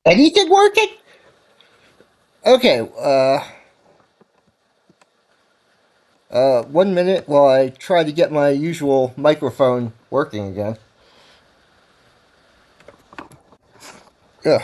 Anything working? Okay. 1 minute while I try to get my usual microphone working again. Ugh.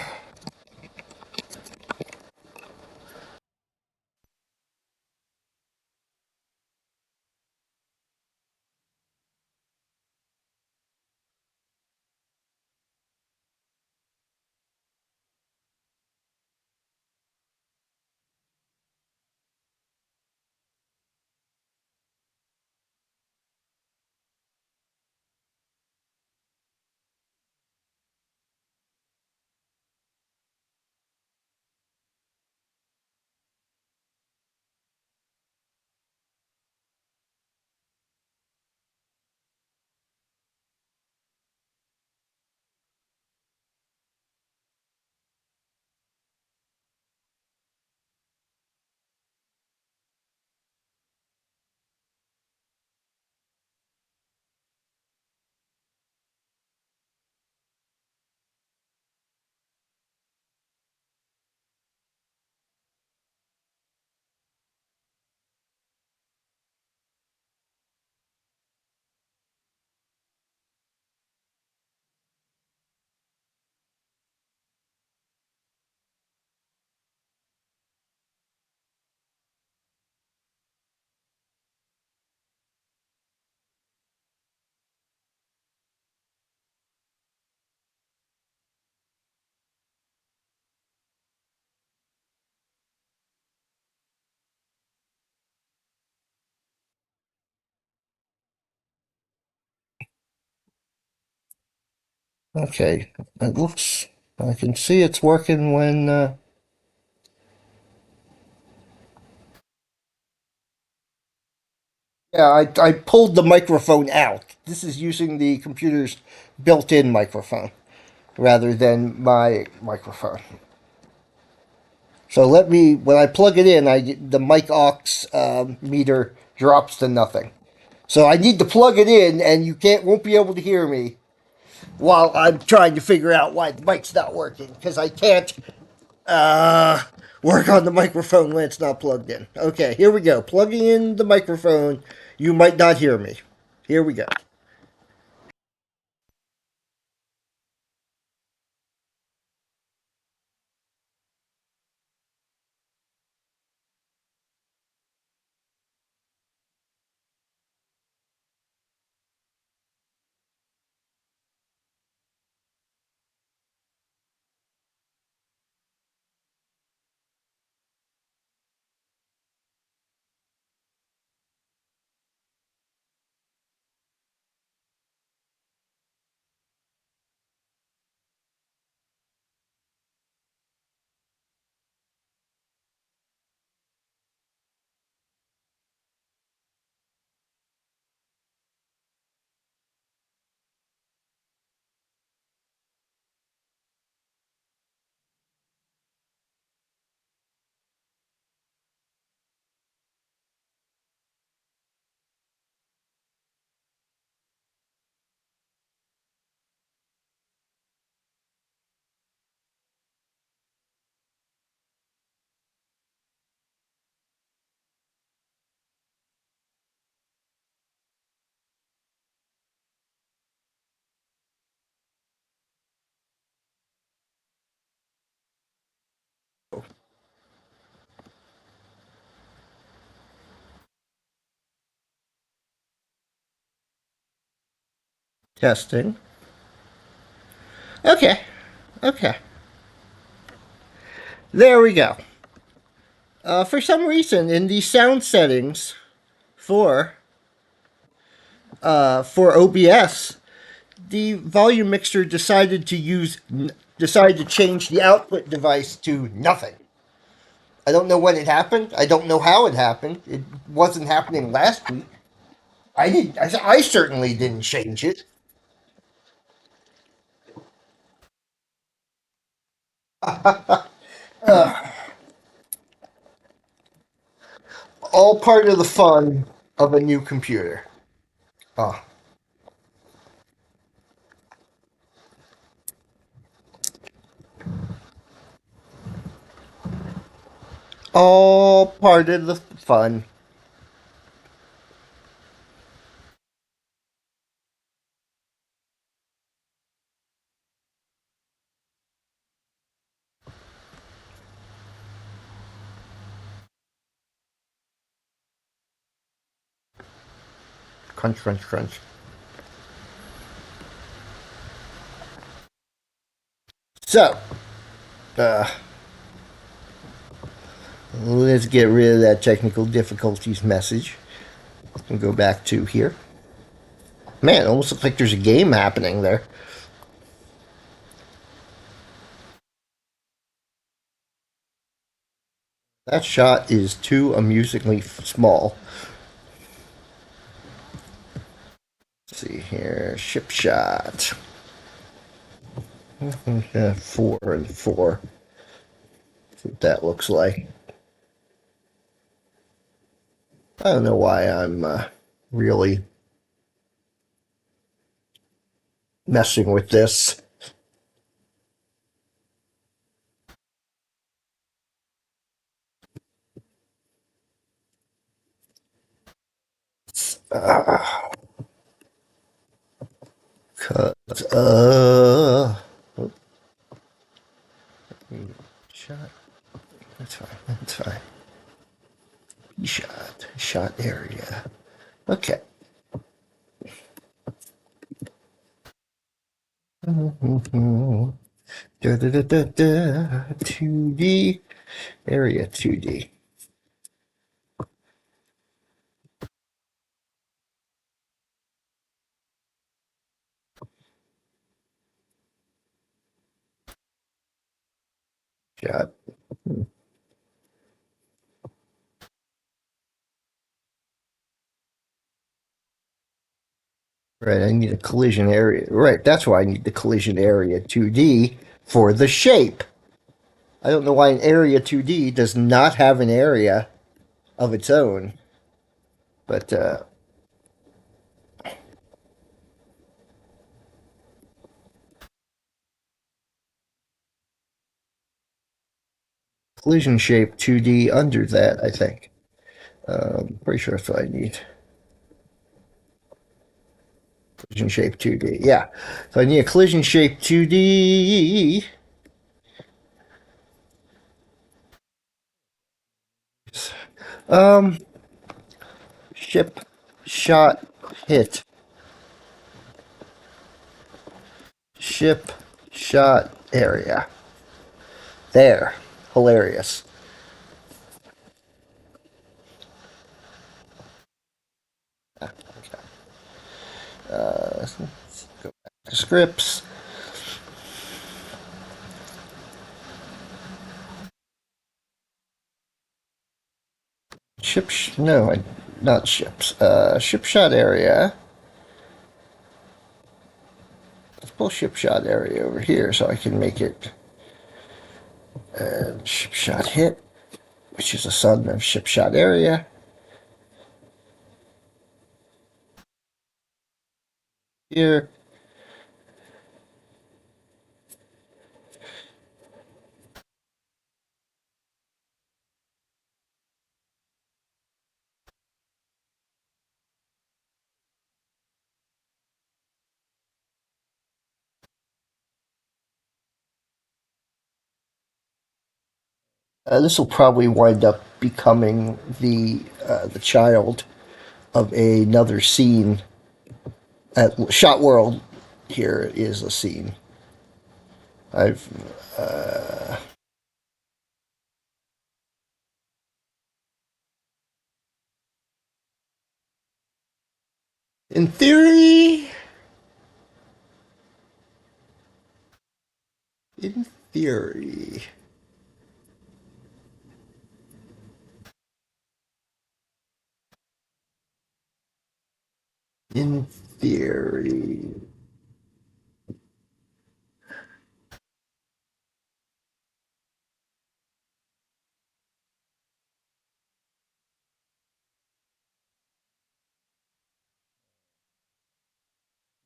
Okay. It looks. I can see it's working when. Yeah, I pulled the microphone out. This is using the computer's built-in microphone rather than my microphone. So let me, when I plug it in, the mic aux meter drops to nothing. So I need to plug it in, and you can't won't be able to hear me while I'm trying to figure out why the mic's not working because I can't uh, work on the microphone when it's not plugged in. Okay, here we go. Plugging in the microphone. You might not hear me. Here we go. Testing. Okay. Okay. There we go. For some reason, in the sound settings for for OBS, the volume mixer decided to change the output device to nothing. I don't know when it happened. I don't know how it happened. It wasn't happening last week. I did. I certainly didn't change it. All part of the fun of a new computer. Oh, all part of the fun. Crunch, crunch, crunch. So, uh, let's get rid of that technical difficulties message and go back to here. Man, it almost looks like there's a game happening there. That shot is too amusingly small. Let's see here, ship shot. 4 and 4. That's what that looks like. I don't know why I'm really messing with this. Uh, Cause, shot. That's fine. That's fine. Shot area. Okay. Da, da, da, da, da. 2D area 2D. Shot. Right, I need a collision area. Right, that's why I need the collision area 2D for the shape. I don't know why an area 2D does not have an area of its own. But collision shape 2D under that, I think. Pretty sure that's what I need. Collision shape 2D. Yeah. So I need a collision shape 2D. Um, ship shot hit. Ship shot area. There. Hilarious. Let's go back to scripts. No, not ships. Ship shot area. Let's pull ship shot area over here so I can make it ship shot hit, which is a son of ship shot area. Here. This will probably wind up becoming the child of another scene. At Shot World, here is a scene. I've in theory, in theory, in theory.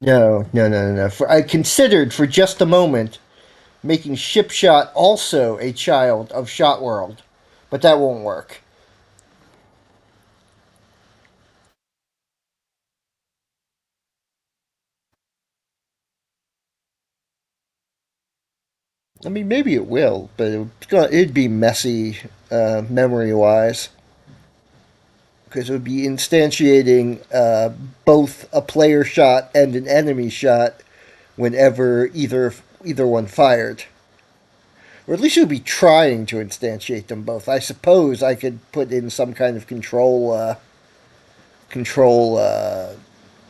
No, no, no, no, no. I considered for just a moment making Shipshot also a child of Shot World, but that won't work. I mean, maybe it will, but it'd be messy memory wise because it would be instantiating both a player shot and an enemy shot whenever either one fired. Or at least it would be trying to instantiate them both. I suppose I could put in some kind of control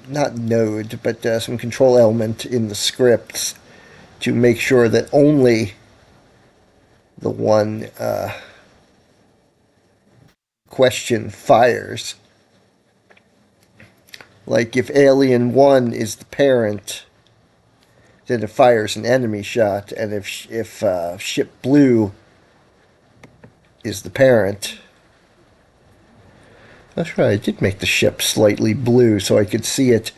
not node, but some control element in the scripts to make sure that only the one question fires. Like if Alien 1 is the parent, then it fires an enemy shot, and if Ship Blue is the parent. That's right, I did make the ship slightly blue so I could see it.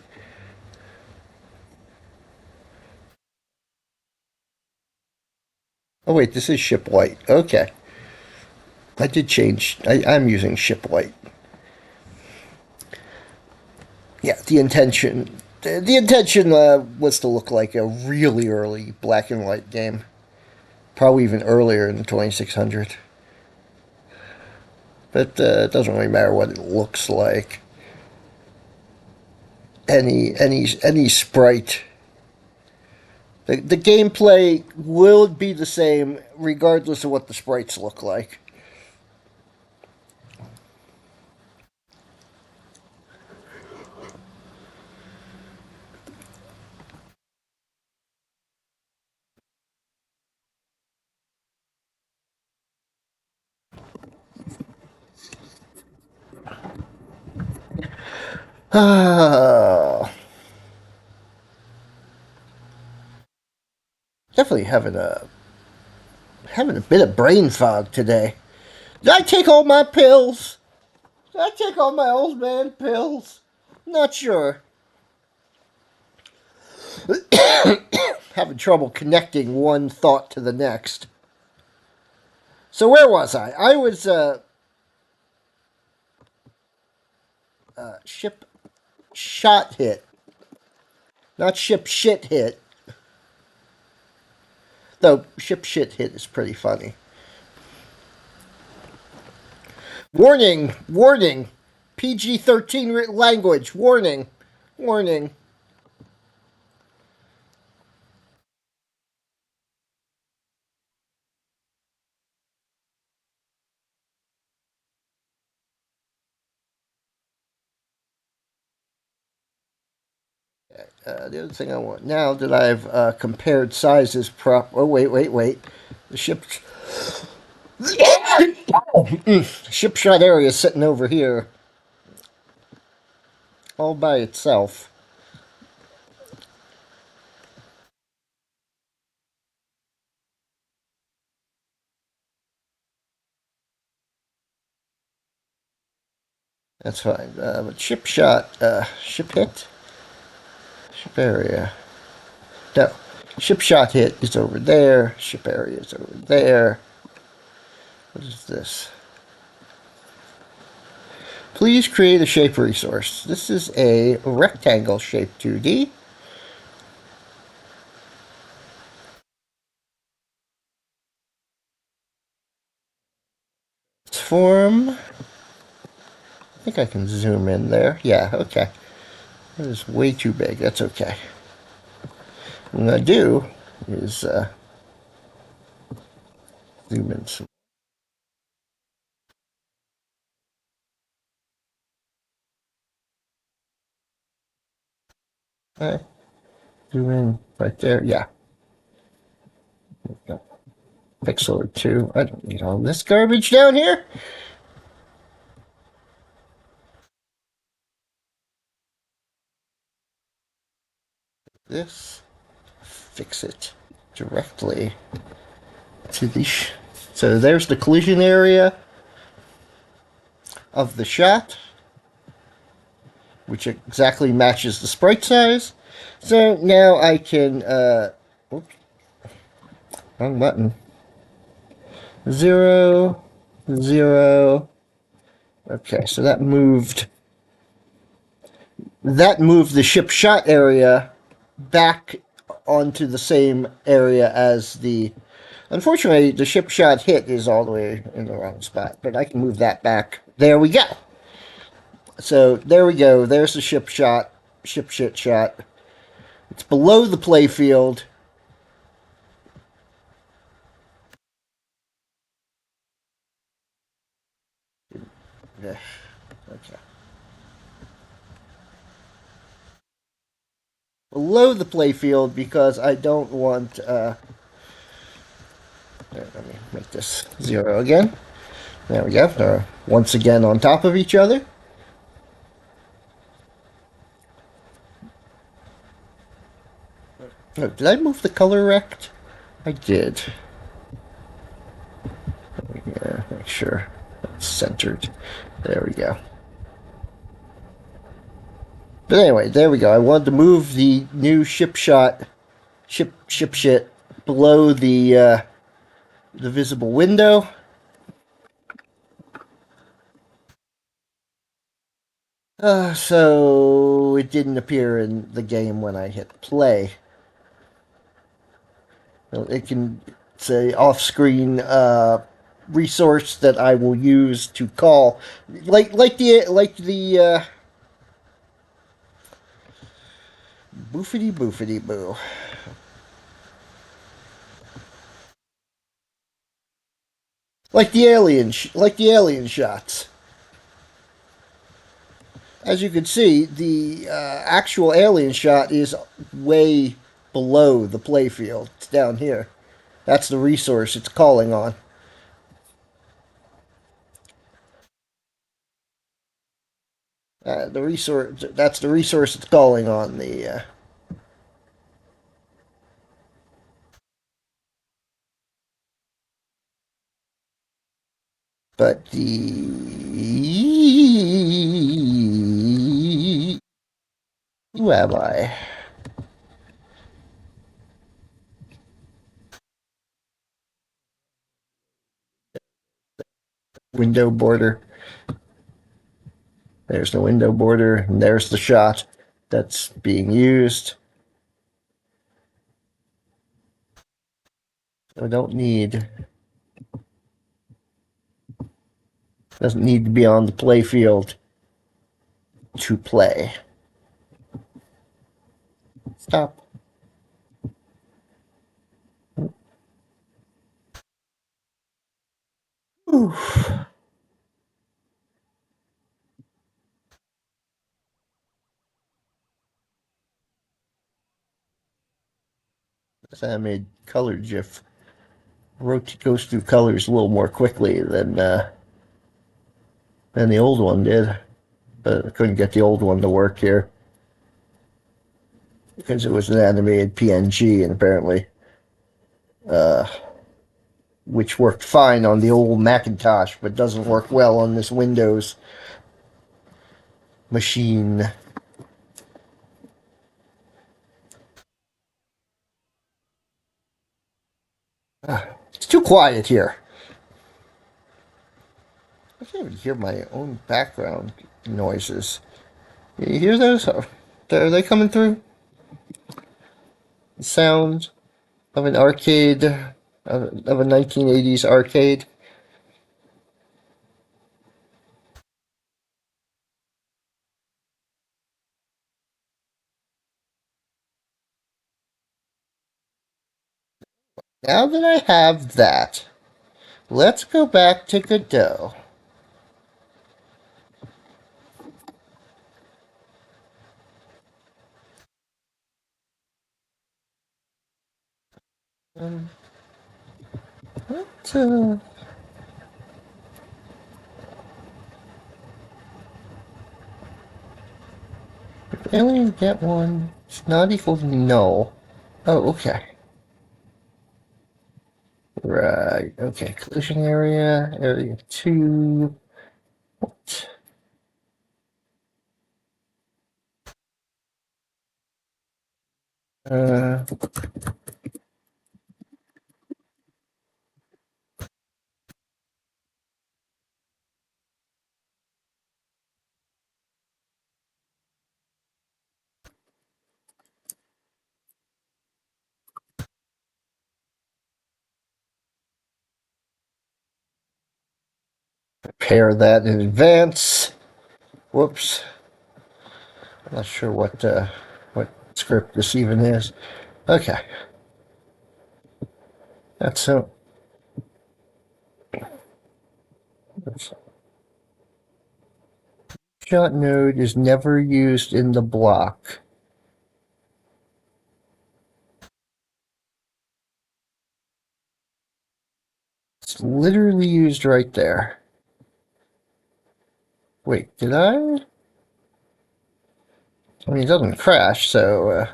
Oh wait, this is ship white. Okay. I did change. I'm using ship white. Yeah, the intention was to look like a really early black and white game, probably even earlier in the 2600. But it doesn't really matter what it looks like. Any sprite. The gameplay will be the same regardless of what the sprites look like. Definitely having a bit of brain fog today. Did I take all my pills? Did I take all my old man pills? Not sure. Having trouble connecting one thought to the next. So where was I? I was ship shot hit, not ship shit hit. Though ship shit hit is pretty funny. Warning! Warning! PG-13 language. Warning! Warning! The other thing I want now that I've compared sizes Oh wait! The ship shot area is sitting over here, all by itself. That's fine. But ship shot, ship hit, ship area. No, ship shot hit is over there. Ship area is over there. What is this? Please create a shape resource. This is a rectangle shape 2D. Form. I think I can zoom in there. Yeah, okay. That is way too big. That's okay. What I'm going to do is zoom in some. Right. Zoom in right there. Yeah. Pixel or two. I don't need all this garbage down here. This. Fix it directly to the. So there's the collision area of the shot, which exactly matches the sprite size. So now I can. Oops, wrong button. 0, 0. Okay, so that moved the ship shot area back onto the same area as the. Unfortunately, the ship shot hit is all the way in the wrong spot, but I can move that back. There we go. So there we go. There's the ship shit shot. It's below the playfield. Yeah, okay. Below the playfield because I don't want. Let me make this 0 again. There we go. They're once again on top of each other. Oh, did I move the color rect? I did. Yeah, make sure it's centered. There we go. But anyway, there we go. I wanted to move the new ship shit below the visible window. So it didn't appear in the game when I hit play. It can say off-screen resource that I will use to call, like the boofity boofity boo, like the alien shots. As you can see, the actual alien shot is way below the playfield. It's down here. That's the resource it's calling on. The resource that's the resource it's calling on. But the who am I? Window border. There's the window border, and there's the shot that's being used. I don't need doesn't need to be on the play field to play. Stop. Oof. This animated color GIF goes through colors a little more quickly than the old one did. But I couldn't get the old one to work here because it was an animated PNG, and apparently, uh, which worked fine on the old Macintosh, but doesn't work well on this Windows machine. It's too quiet here. I can't even hear my own background noises. You hear those? Are they coming through? The sound of an arcade, of a 1980s arcade. Now that I have that, let's go back to Godot. Um, what, alien get one? It's not equal to no. Oh, okay. Right. Okay. Collision area, area 2. What? Uh, prepare that in advance. Whoops. I'm not sure what script this even is. Okay. That's so. Shot node is never used in the block. It's literally used right there. Wait, did I? I mean, it doesn't crash, so.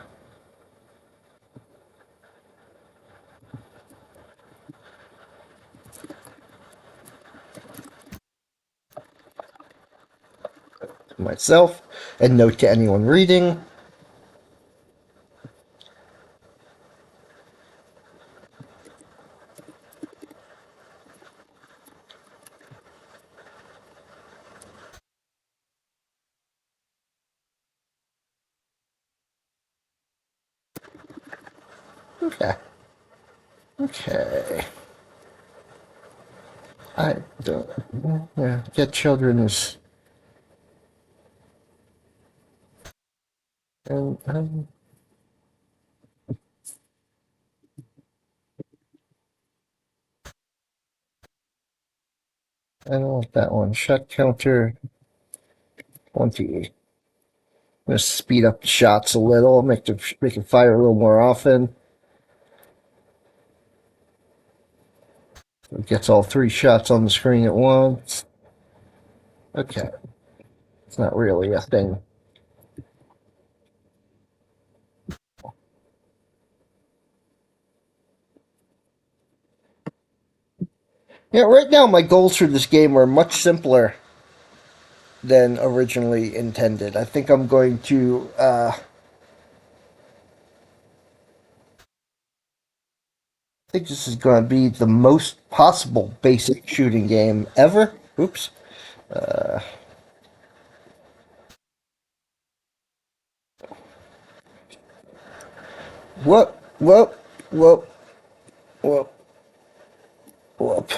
Myself, and note to anyone reading. Okay. Okay. I don't. Yeah, get children is. And I don't want that one. Shot counter 20. I'm gonna speed up the shots a little, make it fire a little more often. It gets all three shots on the screen at once. Okay. It's not really a thing. Yeah, right now my goals for this game are much simpler than originally intended. I think I'm going to I think this is going to be the most possible basic shooting game ever. Oops. Whoop, whoop, whoop, whoop, whoop.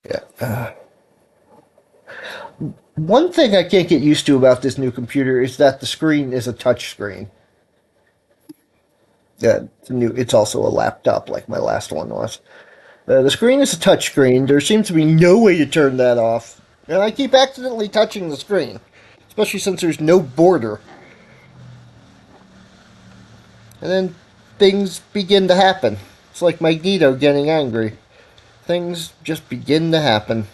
Yeah. One thing I can't get used to about this new computer is that the screen is a touch screen. It's also a laptop like my last one was. The screen is a touch screen. There seems to be no way to turn that off. And I keep accidentally touching the screen, especially since there's no border. And then things begin to happen. It's like Magneto getting angry. Things just begin to happen.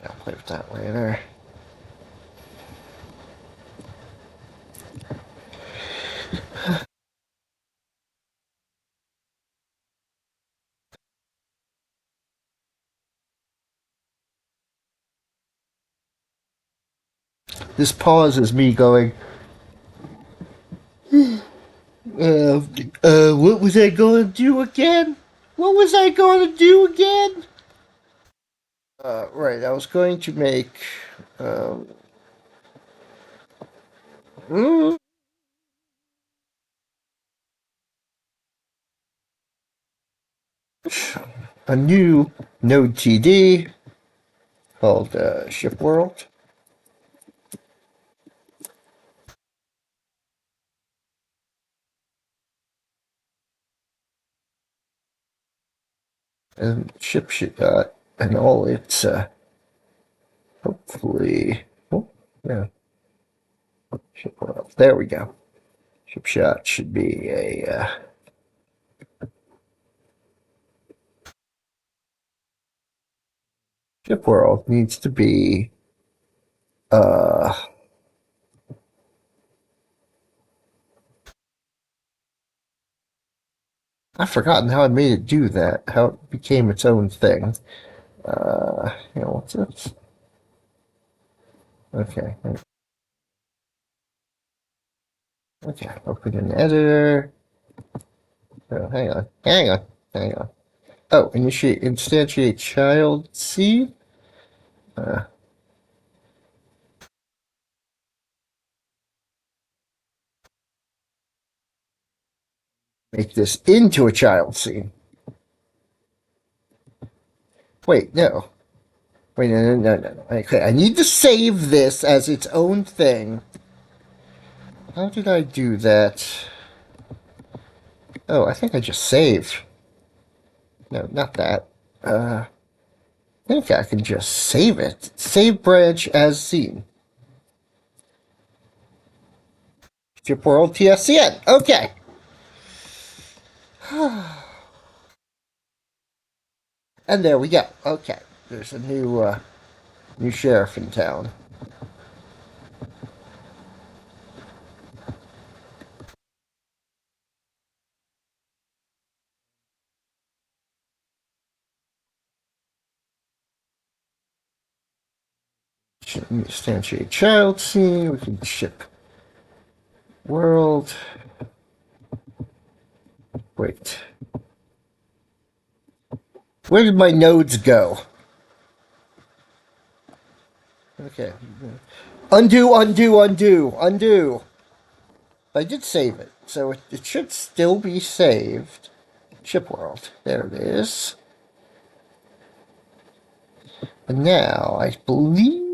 I'll play with that later. This pause is me going, uh, what was I going to do again? What was I going to do again? Right, I was going to make um, mm, a new Node TD called Ship World. And and all its hopefully, oh, yeah, Ship World. There we go. Ship Shot should be a Ship World needs to be uh I've forgotten how I made it do that. How it became its own thing. What's this? Okay. Okay. Open an editor. Oh, hang on. Oh, instantiate child seed. Uh, make this into a child scene. Wait, no. Wait, no. Okay, I need to save this as its own thing. How did I do that? Oh, I think I just saved. No, not that. I think I can just save it. Save branch as scene. Ship World TSCN. Okay. And there we go. Okay. There's a new sheriff in town. Instantiate child scene. We can ship world. Wait. Where did my nodes go? Okay. Undo. I did save it, so it should still be saved. Ship world. There it is. And now, I believe...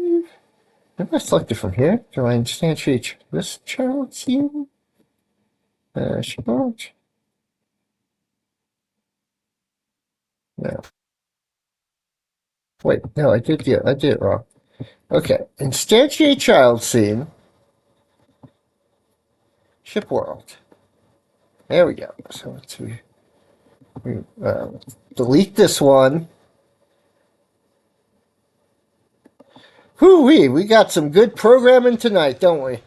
If I select it from here, do I instantiate this child scene? Ship world? No. Wait, no, I did it wrong. Okay, instantiate child scene. Ship world. There we go. So let's delete this one. Whoo-wee, we got some good programming tonight, don't we?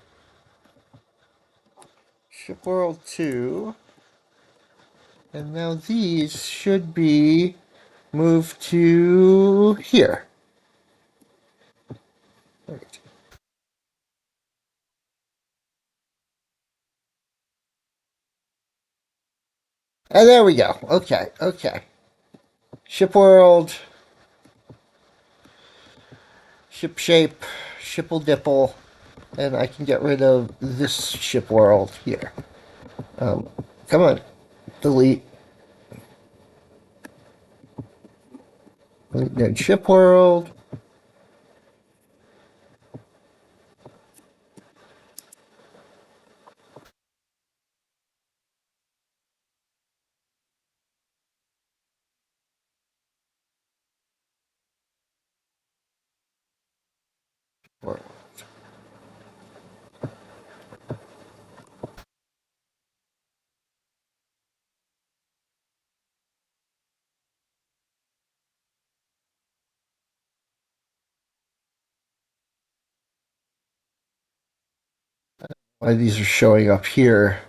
Ship World 2. And now these should be moved to here. Right. And there we go. Okay. Ship World, Ship Shape, Shipple Dipple, and I can get rid of this Ship World here. Come on, delete. Then Ship World. Why these are showing up here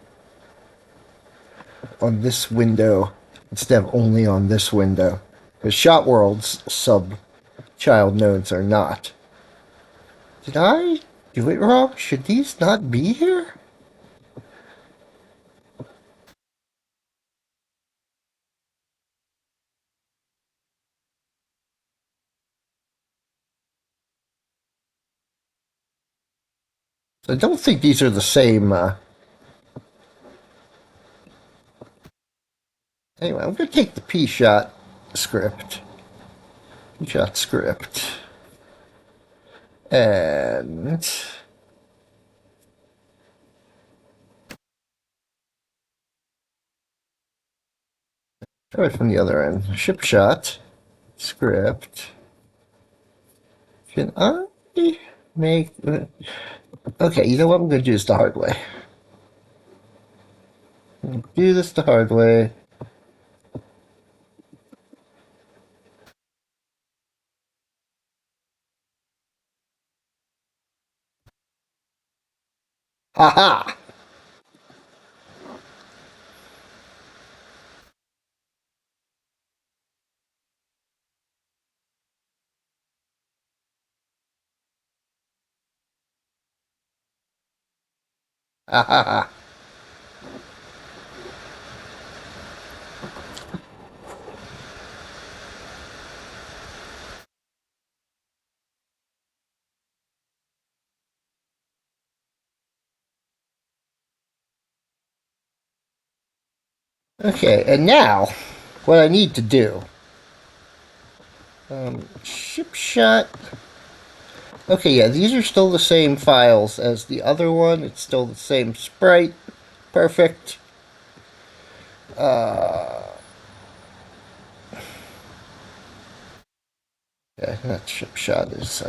on this window instead of only on this window. Because Shot World's sub child nodes are not. Did I do it wrong? Should these not be here? I don't think these are the same. Anyway, I'm going to take the P-Shot script. P-Shot script. And... try it from the other end. Ship shot script. Can I make... okay, you know what? I'm going to do this the hard way. Do this the hard way. Ha ha! Okay, and now what I need to do, ship shot. Okay, yeah, these are still the same files as the other one. It's still the same sprite. Perfect. Yeah, that ship shot is.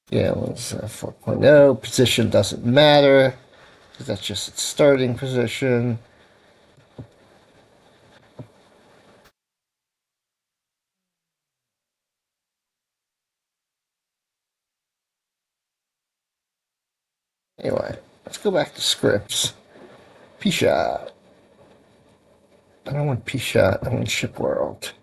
Yeah, it was 4.0. Position doesn't matter because that's just its starting position. Anyway, let's go back to scripts. P-shot. I don't want P-shot. I want ship world.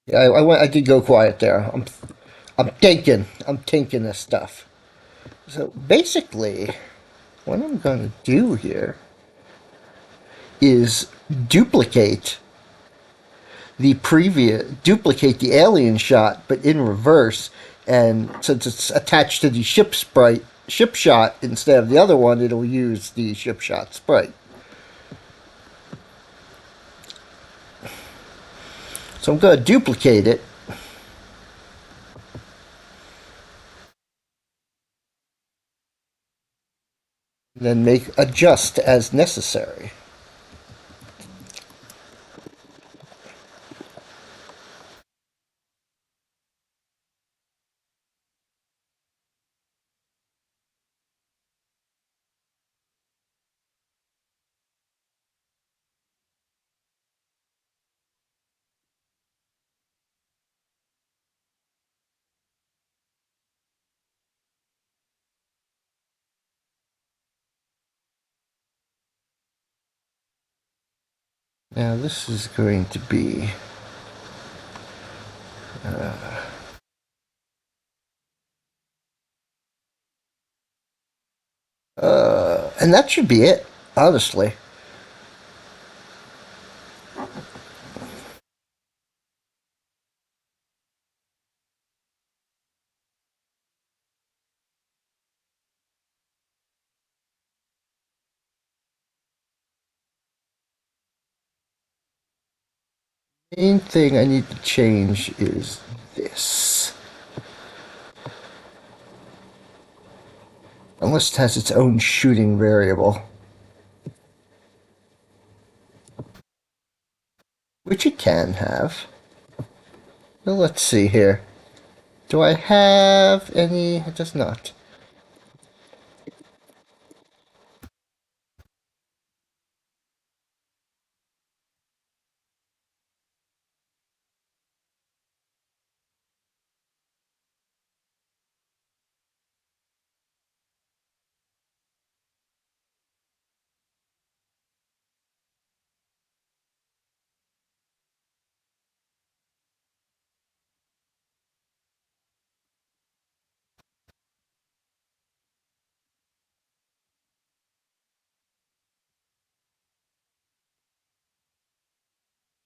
Yeah, I went. I did go quiet there. I'm thinking. I'm thinking this stuff. So basically, what I'm going to do here is duplicate the alien shot, but in reverse. And since it's attached to the ship shot instead of the other one, it'll use the ship shot sprite. So I'm going to duplicate it, and then make adjust as necessary. Now this is going to be and that should be it, honestly. Main thing I need to change is this. Unless it has its own shooting variable. Which it can have. Well, let's see here. Do I have any? It does not.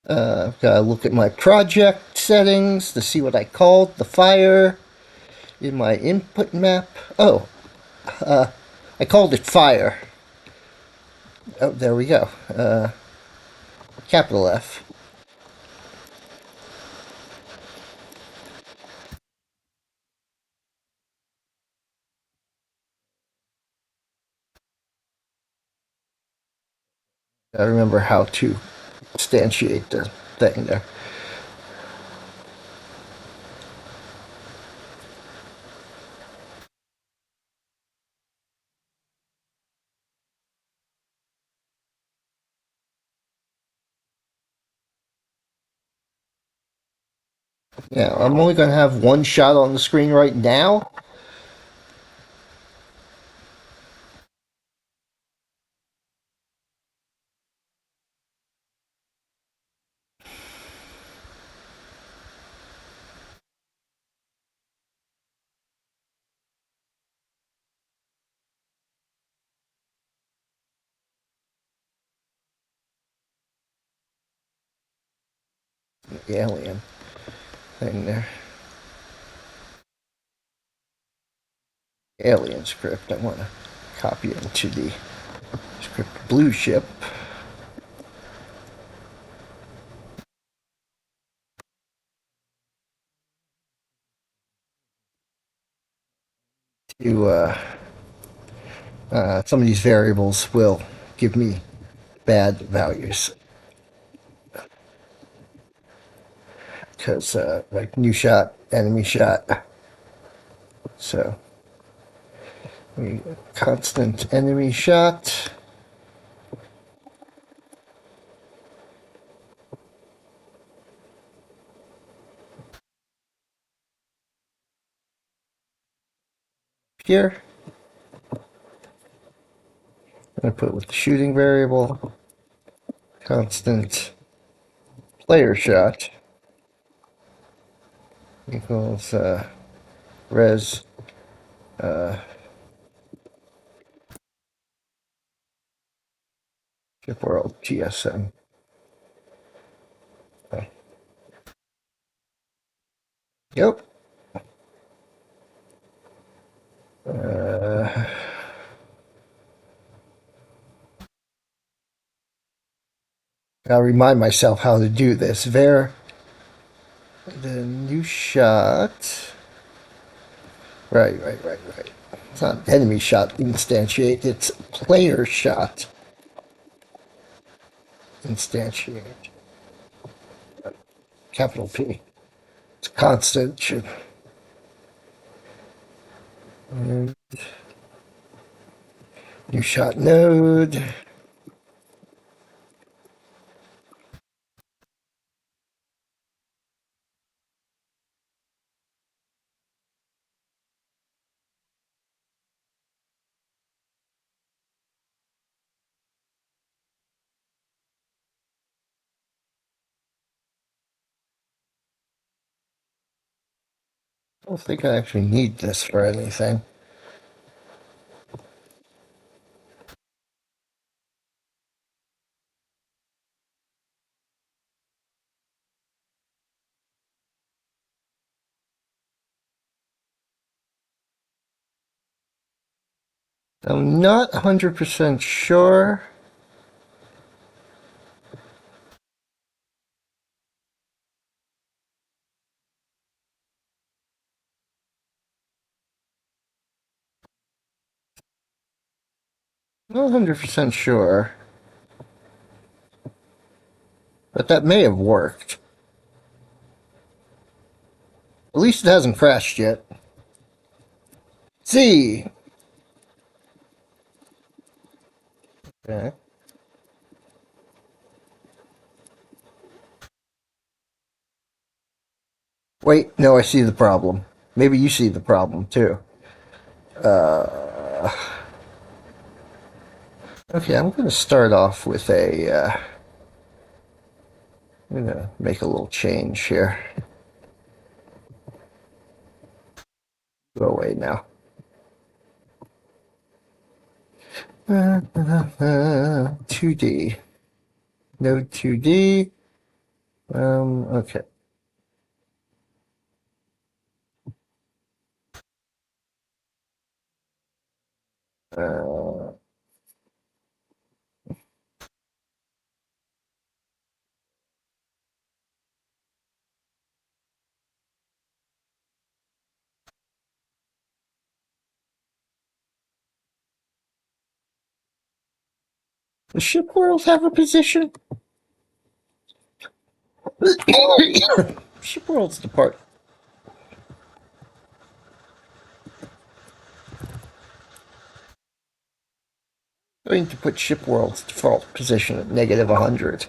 I've got to look at my project settings to see what I called the fire in my input map. Oh, I called it fire. Oh, there we go. Capital F. I remember how to instantiate the thing there. Yeah, I'm only going to have one shot on the screen right now. The alien thing there. Alien script. I want to copy it into the script blue ship. To some of these variables will give me bad values because like new shot, enemy shot. So constant enemy shot. Here, I'm going to put it with the shooting variable. Constant player shot equals res ship world GSM. Yep. Uh, I'll remind myself how to do this. The new shot. Right. It's not enemy shot instantiate, it's player shot instantiate. Capital P. It's constant. New shot node. I don't think I actually need this for anything. I'm not 100% sure. Not 100% sure. But that may have worked. At least it hasn't crashed yet. Z. Okay. Wait, no, I see the problem. Maybe you see the problem too. Okay, I'm going to start off with a. I'm going to make a little change here. Go away now. 2D. Node 2D. Okay. Uh, does ship world have a position? Ship world's the part. I'm going to put ship world's default position at negative 100.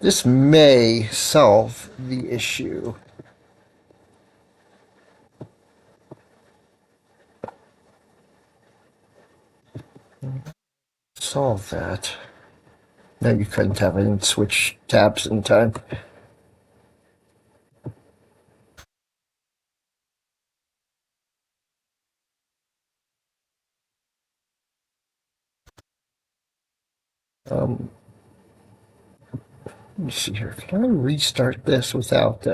This may solve the issue. solve that. No, you couldn't have. I didn't switch tabs in time. Um, let me see here. Can I restart this without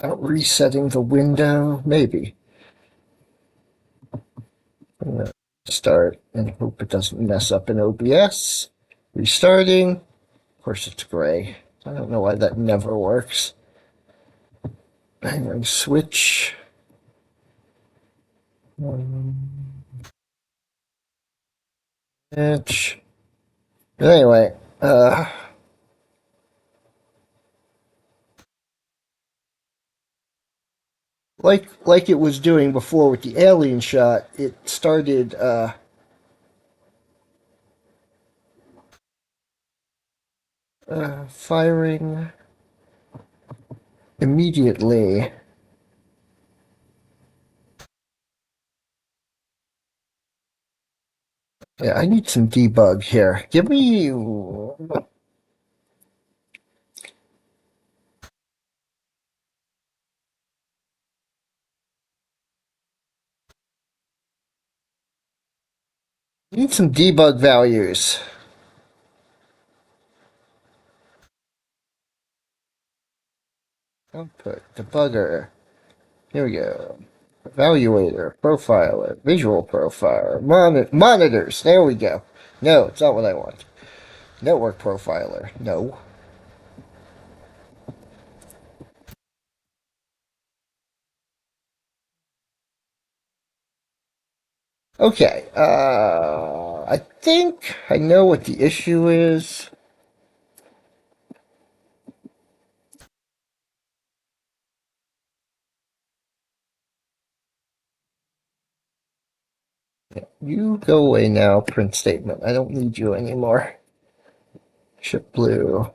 resetting the window? Maybe. I'm gonna start and hope it doesn't mess up in OBS. Restarting. Of course, it's gray. I don't know why that never works. Anyway, switch. Switch. Anyway, like it was doing before with the alien shot, it started firing immediately. Yeah, I need some debug here. Give me. Need some debug values. Output, debugger. Here we go. Evaluator, profiler, visual profiler, monitors. There we go. No, it's not what I want. Network profiler. No. Okay. I think I know what the issue is. You go away now, print statement. I don't need you anymore. Ship blue.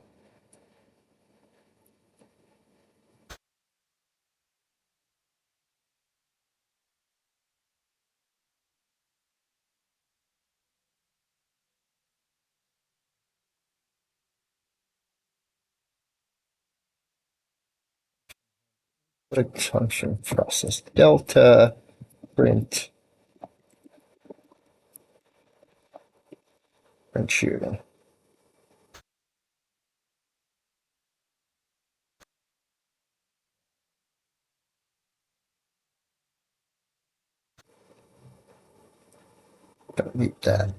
Click function process delta print shooting. Don't need that.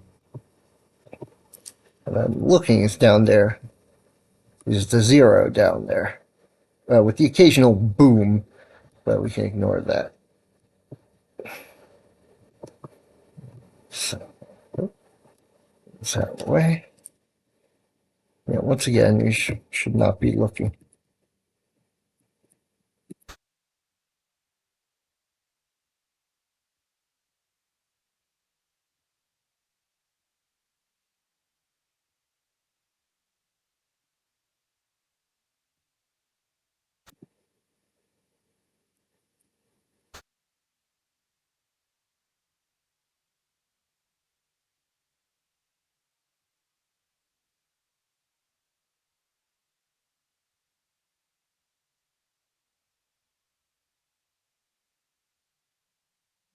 And I'm looking, it's down there. There's the 0 down there. With the occasional boom, but we can ignore that. So, it's that way. Yeah, once again, you should not be looking.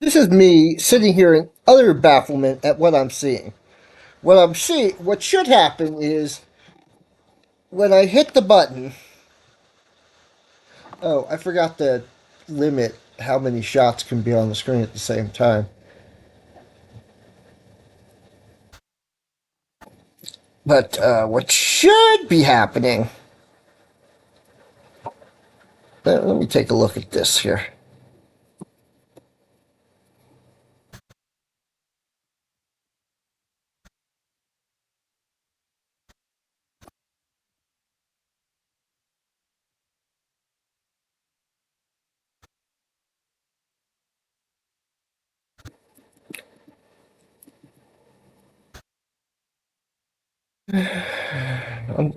This is me sitting here in utter bafflement at what I'm seeing. What should happen is when I hit the button. Oh, I forgot to limit how many shots can be on the screen at the same time. But what should be happening? Let me take a look at this here.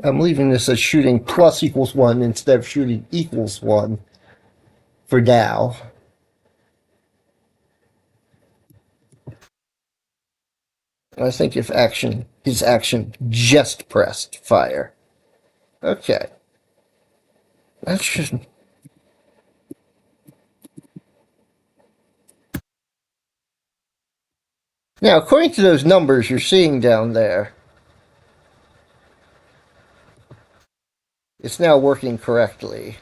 I'm leaving this as shooting plus equals 1 instead of shooting equals 1 for now. I think if his action just pressed fire. Okay. That should. Now, according to those numbers you're seeing down there, it's now working correctly.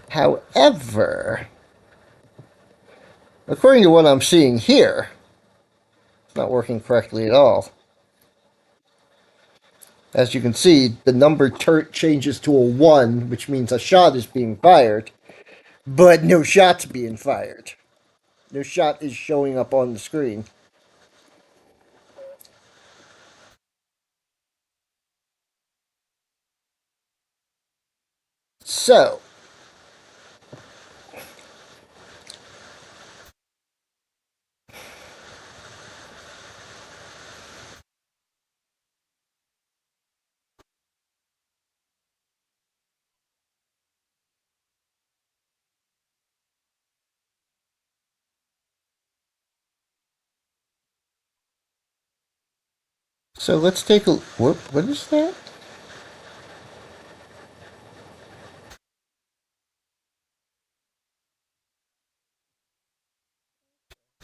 However, according to what I'm seeing here, it's not working correctly at all. As you can see, the number changes to a 1, which means a shot is being fired, but no shot's being fired. No shot is showing up on the screen. So, let's take a whoop. What is that?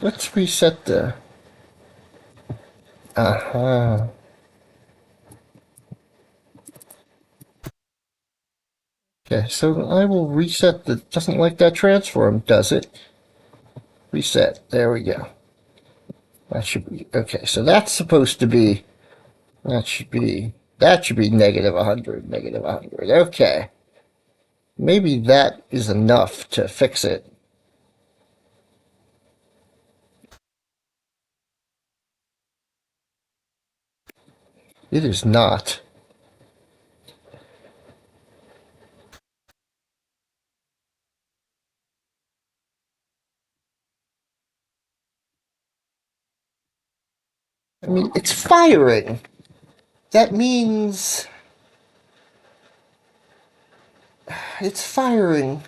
Let's reset the. Uh-huh. Okay, so I will reset the. Doesn't like that transform, does it? Reset. There we go. That should be okay. So that's supposed to be. That should be negative 100. Negative 100. Okay. Maybe that is enough to fix it. It is not. I mean, it's firing. That means it's firing.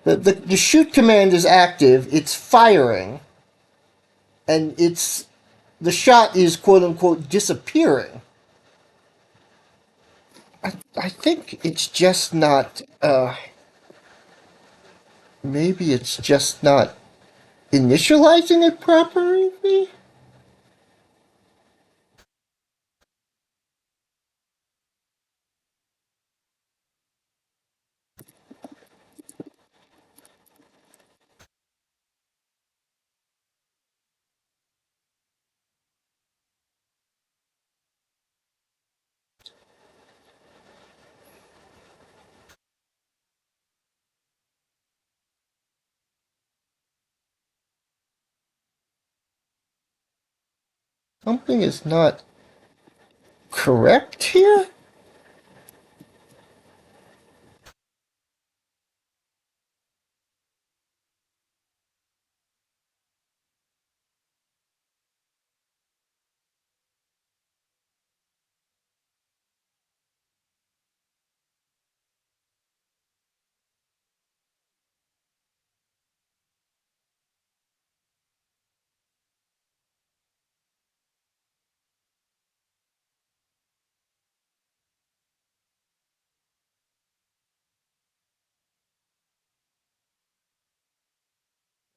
The shoot command is active. It's firing, and the shot is quote unquote disappearing. I think it's just not. Maybe it's just not initializing it properly. Something is not correct here.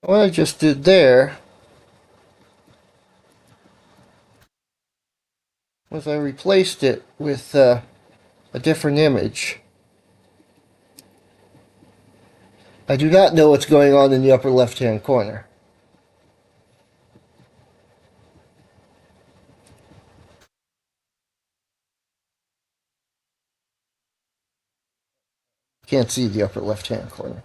What I just did there was I replaced it with a different image. I do not know what's going on in the upper left-hand corner. Can't see the upper left-hand corner.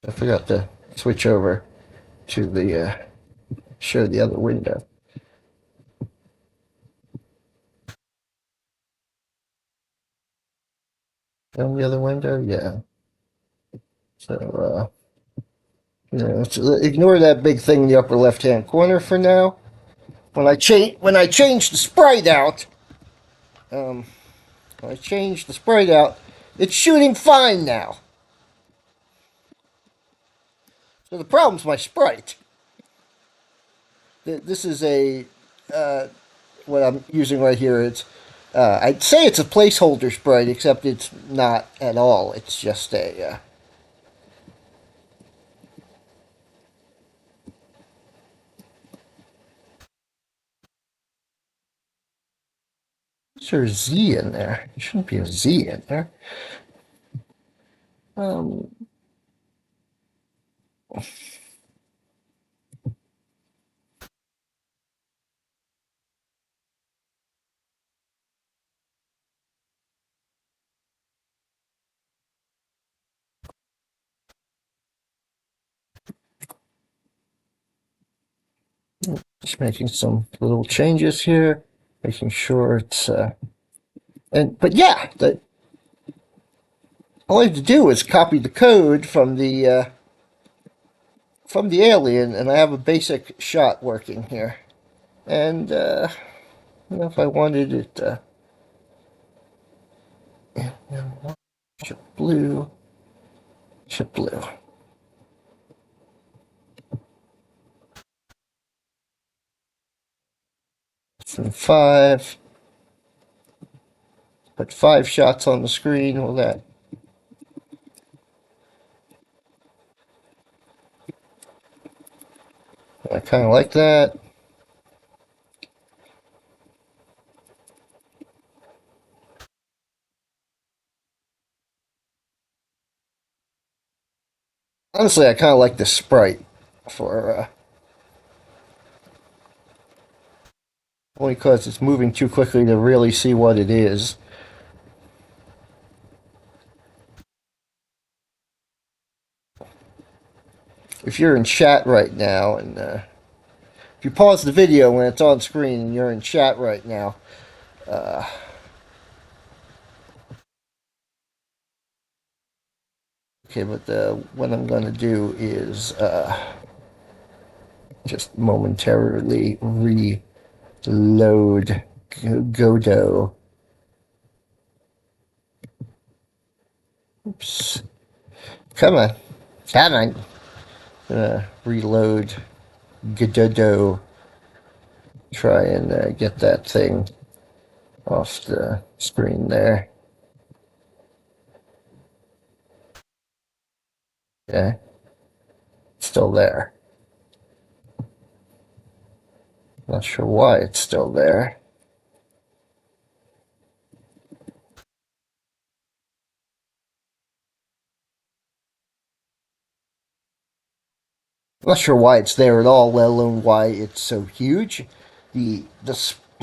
I forgot to switch over to the show the other window. On the other window, yeah. So so ignore that big thing in the upper left-hand corner for now. when I change the sprite out, um, when I change the sprite out, it's shooting fine now. So the problem's my sprite. This is a what I'm using right here. It's I'd say it's a placeholder sprite, except it's not at all. It's just a is there a Z in there? There shouldn't be a Z in there. Um, just making some little changes here, making sure it's but yeah, all I have to do is copy the code from the alien, and I have a basic shot working here. And you know, if I wanted it, chip blue, chip blue. And 5. Put 5 shots on the screen. Well, that. I kind of like that. Honestly, I kind of like the sprite for only because it's moving too quickly to really see what it is. If you're in chat right now, and if you pause the video when it's on screen and you're in chat right now, okay, but what I'm going to do is just momentarily reload Godot. Oops. Come on. Come on. Reload Godot. Try and get that thing off the screen there. Okay. Still there. Not sure why it's still there. Not sure why it's there at all, let alone why it's so huge. The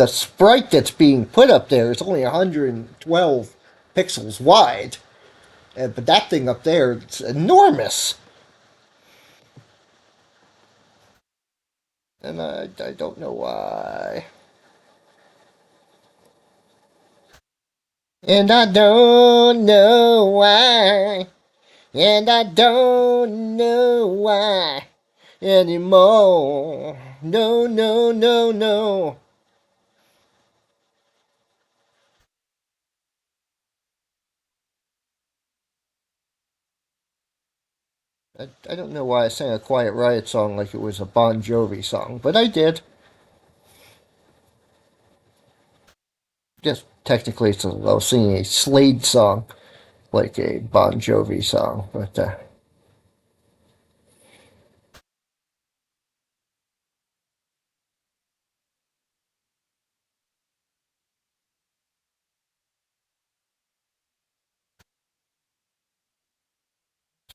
sprite that's being put up there is only 112 pixels wide, but that thing up there it's enormous, and I don't know why. And I don't know why. And I don't know why anymore. No, no, no, no. I don't know why I sang a Quiet Riot song like it was a Bon Jovi song, but I did. Just technically, I was singing a Slade song like a Bon Jovi song, but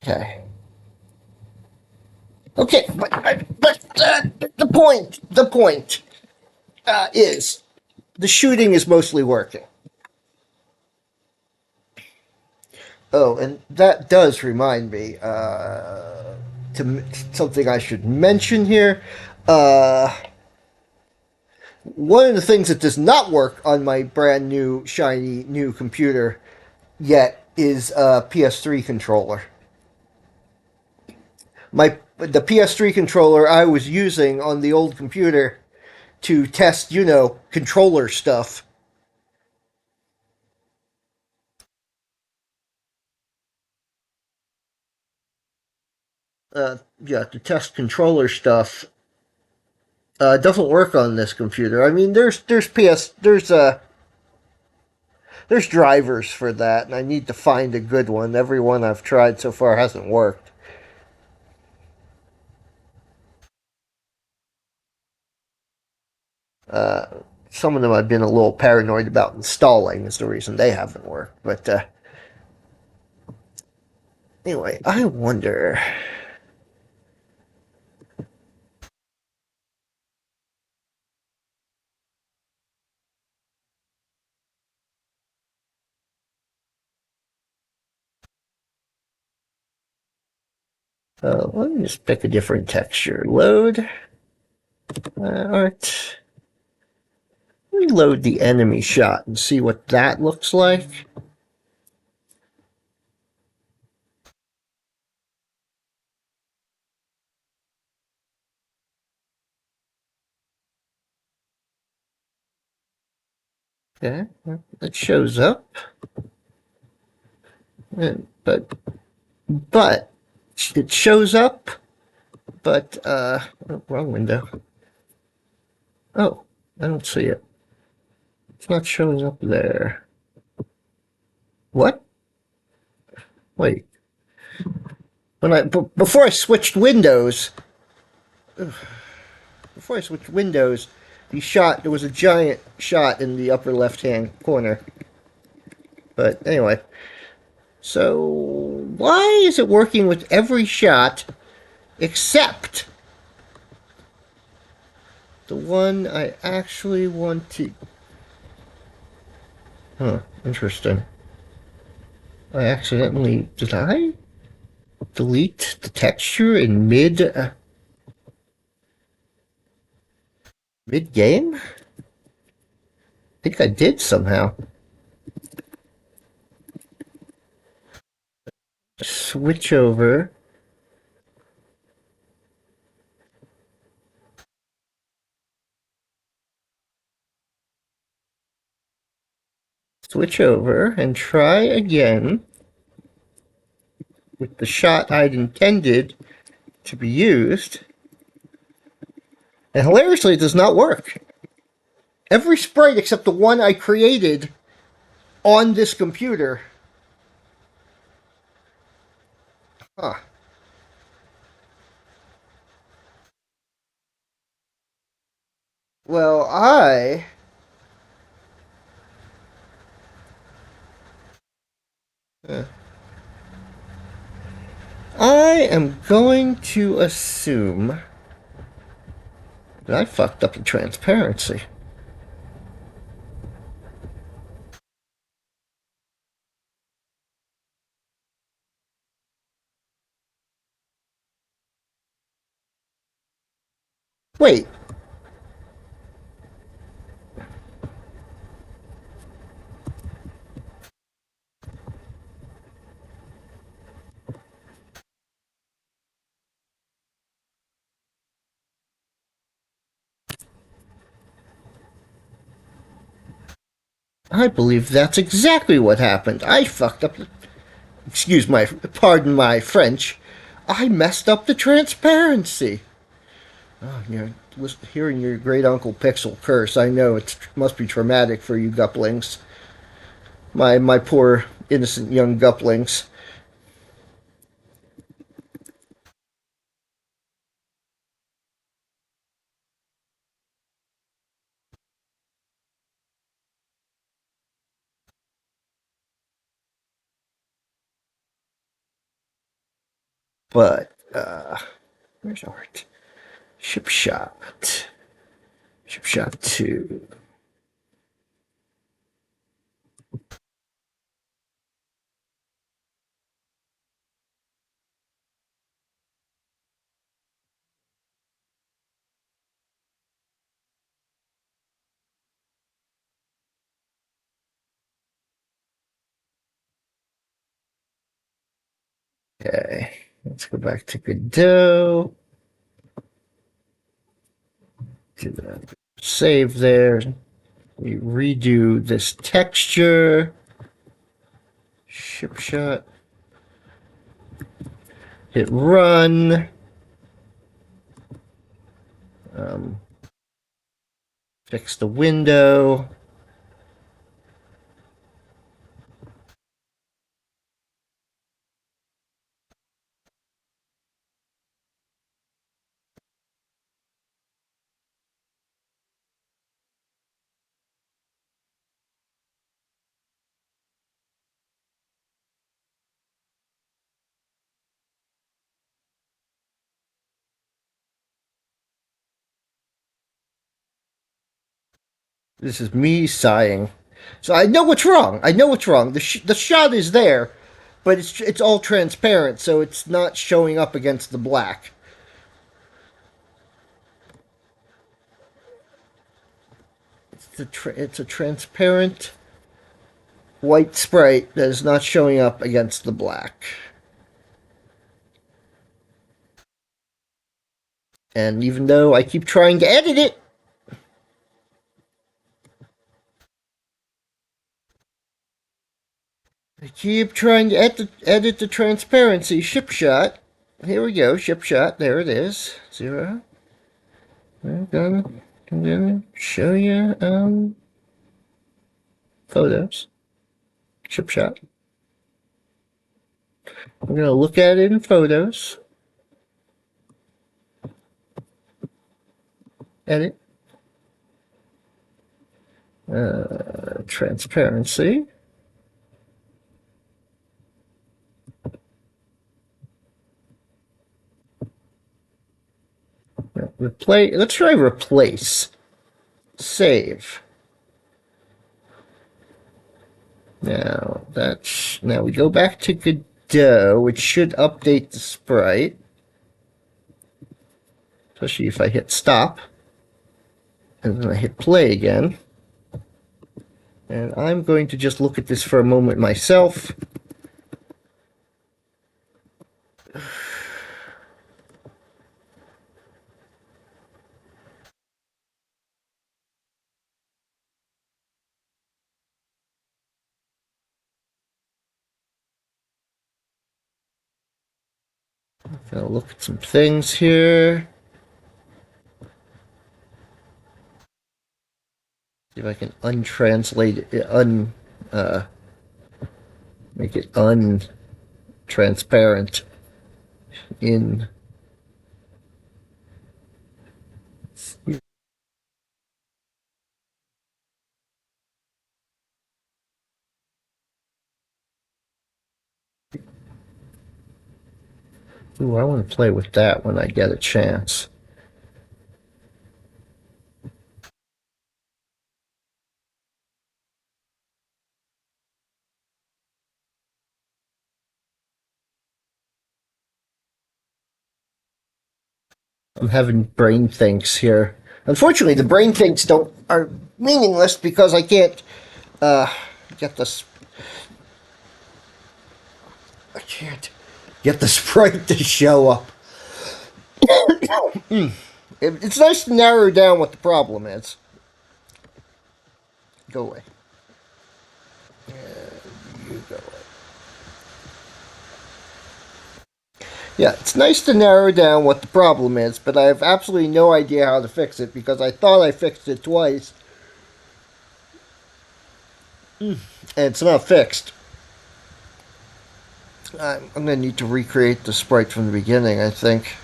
okay. Okay, but the point is the shooting is mostly working. Oh, and that does remind me to something I should mention here. Uh, One of the things that does not work on my brand new shiny new computer yet is a PS3 controller. The PS3 controller I was using on the old computer to test, controller stuff. Yeah, to test controller stuff. Doesn't work on this computer. I mean, there's drivers for that, and I need to find a good one. Every one I've tried so far hasn't worked. Uh, some of them I've been a little paranoid about installing is the reason they haven't worked. But anyway, I wonder. Let me just pick a different texture. Load art. Let me load the enemy shot and see what that looks like. Okay, it shows up, but it shows up, but oh, wrong window. Oh, I don't see it. It's not showing up there. What? Wait. Before I switched windows, there was a giant shot in the upper left hand corner. But anyway, so why is it working with every shot except the one I actually want to? Huh, interesting. Did I delete the texture in mid game? I think I did somehow. Switch over. Switch over and try again with the shot I'd intended to be used. And hilariously, it does not work. Every sprite except the one I created on this computer. Huh. Well, uh, I am going to assume that I fucked up the transparency. Wait. I believe that's exactly what happened. I fucked up the. Pardon my French. I messed up the transparency. Oh, hearing your great uncle Pixel curse, I know it must be traumatic for you guplings. My poor innocent young guplings. But where's art? Ship shot. Ship shot 2. Okay, let's go back to Godot. To the save there. We redo this texture. Ship shot. Hit run. Fix the window. This is me sighing. So I know what's wrong. I know what's wrong. The shot is there, but it's all transparent, so it's not showing up against the black. It's a transparent white sprite that is not showing up against the black. And even though I keep trying to edit it, I keep trying to edit the transparency. Ship shot. Here we go. Ship shot. There it is. 0. I'm gonna show you photos. Ship shot. I'm gonna look at it in photos. Edit. Transparency. Replace. Let's try replace. Save. Now we go back to Godot, which should update the sprite. Especially if I hit stop. And then I hit play again. And I'm going to just look at this for a moment myself. I'm gonna look at some things here. See if I can untranslate it, make it untransparent in. Ooh, I want to play with that when I get a chance. I'm having brain thinks here. Unfortunately, the brain thinks are meaningless because I can't get this. I can't get the sprite to show up. It's nice to narrow down what the problem is. Go away. You go away. Yeah, it's nice to narrow down what the problem is, but I have absolutely no idea how to fix it because I thought I fixed it twice. And it's not fixed. I'm going to need to recreate the sprite from the beginning, I think.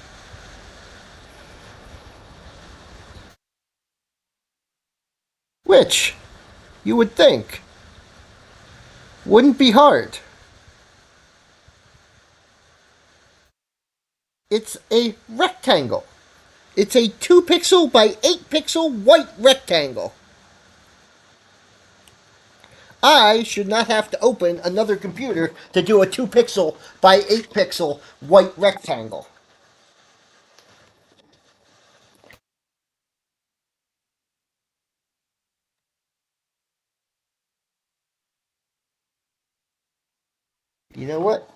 Which, you would think, wouldn't be hard. It's a rectangle. It's a 2 pixel by 8 pixel white rectangle. I should not have to open another computer to do a 2 pixel by 8 pixel white rectangle. You know what?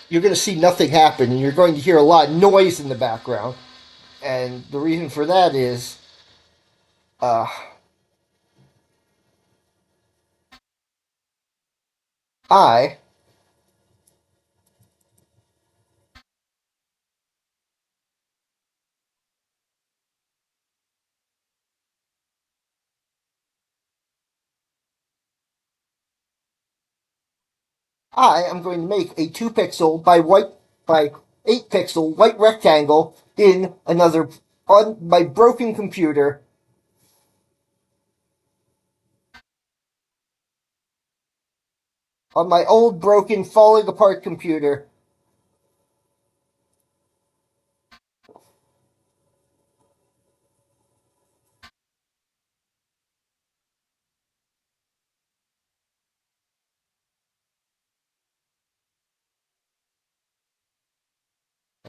You're going to see nothing happen, and you're going to hear a lot of noise in the background. And the reason for that is uh, I I am going to make a 2 pixel by 8 pixel white rectangle in another on my broken computer. On my old broken falling apart computer.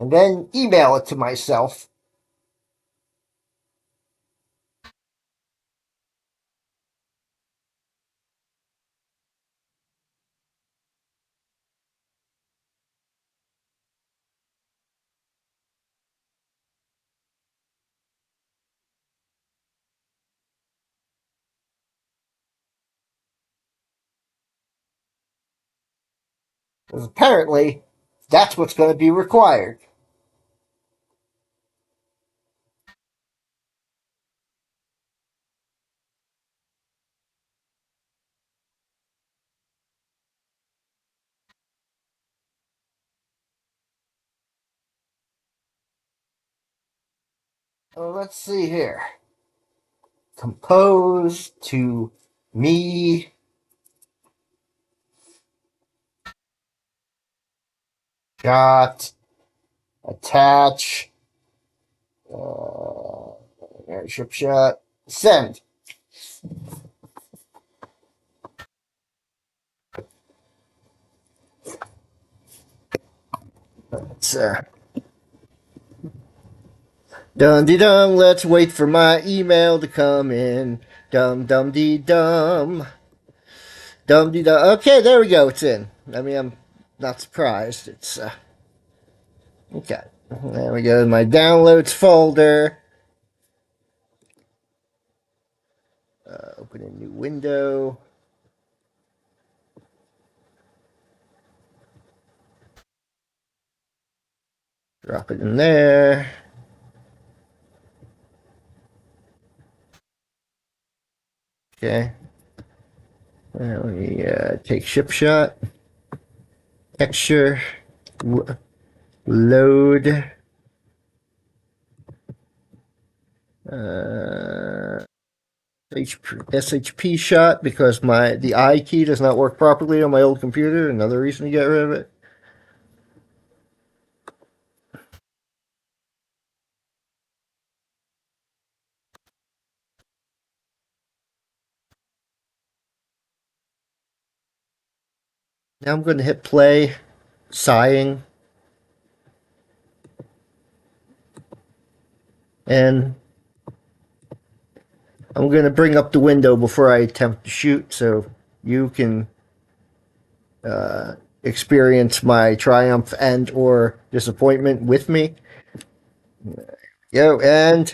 And then email it to myself. Because apparently that's what's going to be required. So let's see here. Compose to me. Shot. Attach. Airship shot. Send. Let's dum dee dum. Let's wait for my email to come in. Dum dum dee dum. Dum dee dum. Okay, there we go. It's in. I mean, I'm not surprised. It's okay. There we go. My downloads folder. Open a new window. Drop it in there. Okay. Let me take ship shot. Texture. Load. SHP shot because the I key does not work properly on my old computer. Another reason to get rid of it. Now I'm going to hit play, sighing, and I'm going to bring up the window before I attempt to shoot so you can experience my triumph and or disappointment with me. Yo, and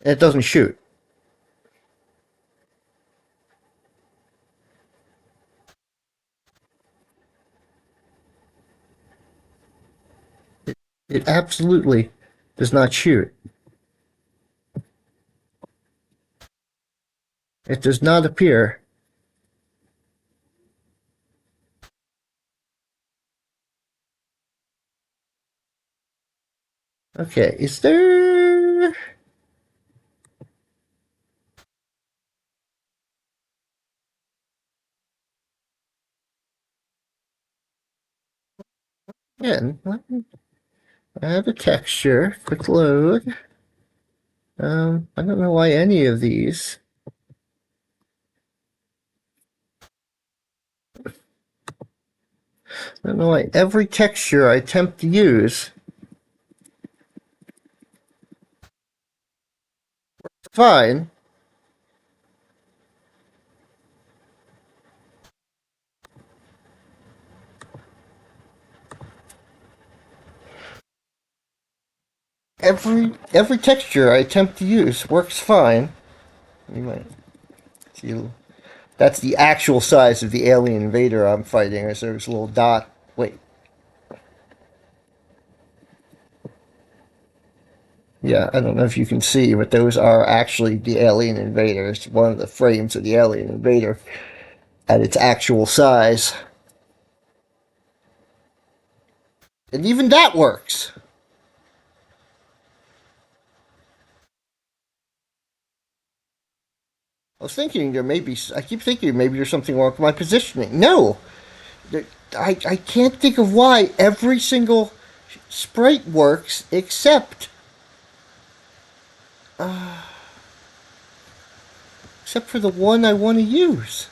it doesn't shoot. It absolutely does not shoot. It does not appear. Okay, is there... Again, add a texture, quick load. I don't know why any of these. I don't know why every texture I attempt to use fine. every texture I attempt to use works fine. You might see that's the actual size of the alien invader I'm fighting. As there's a little dot. Wait. Yeah, I don't know if you can see, but those are actually the alien invaders. One of the frames of the alien invader at its actual size. And even that works. I was thinking there may be. I keep thinking maybe there's something wrong with my positioning. No, I can't think of why every single sprite works except for the one I want to use.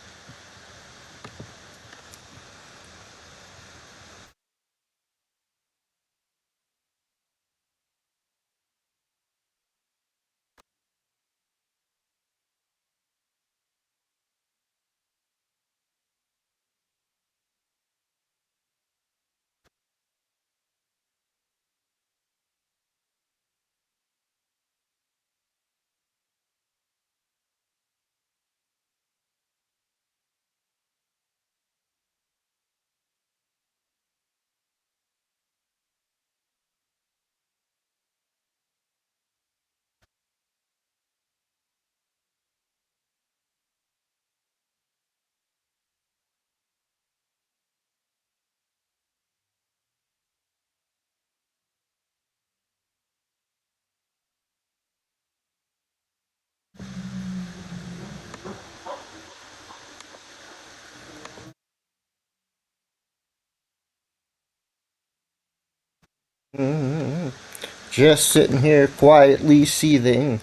Just sitting here quietly seething,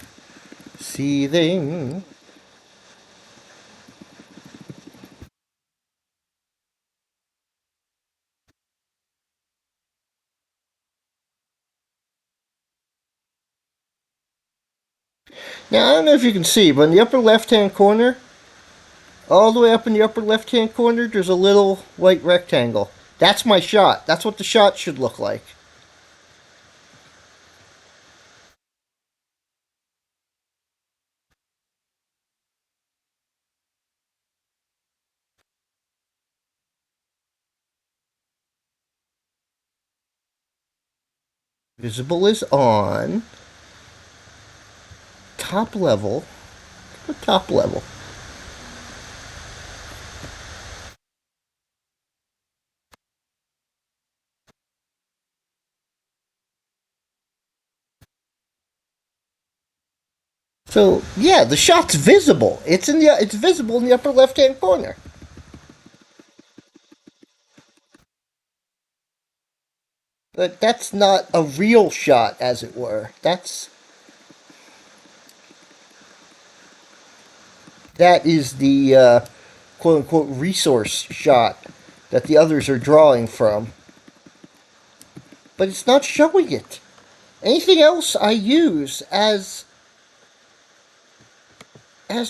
seething. Now I don't know if you can see, but in the upper left-hand corner, all the way up in the upper left-hand corner, there's a little white rectangle. That's my shot. That's what the shot should look like. Visible is on. Top level. What top level? So yeah, the shot's visible. It's visible in the upper left-hand corner. But that's not a real shot, as it were. That is the quote unquote resource shot that the others are drawing from. But it's not showing it. Anything else I use as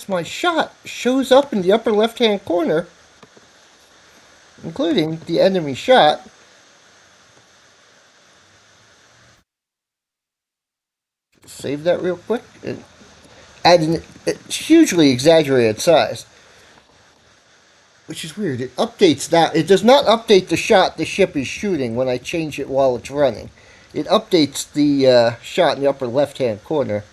my shot shows up in the upper left hand corner, including the enemy shot. Save that real quick. At a hugely exaggerated size, which is weird. It updates that. It does not update the shot the ship is shooting when I change it while it's running. It updates the shot in the upper left hand corner.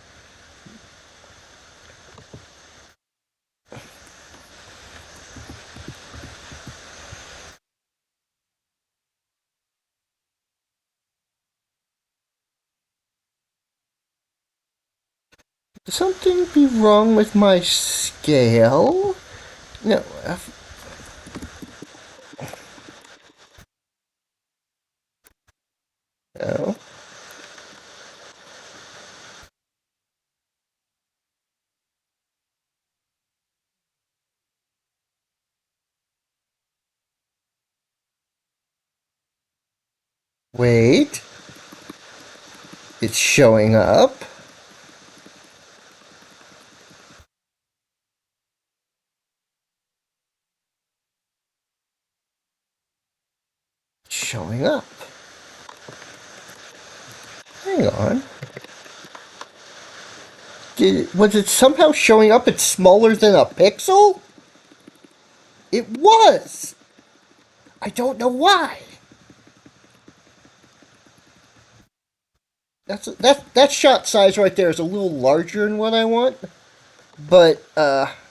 Could something be wrong with my scale? No. No. Wait. It's showing up. It's showing up. Hang on. Was it somehow showing up? It's smaller than a pixel? It was. I don't know why. That shot size right there is a little larger than what I want. But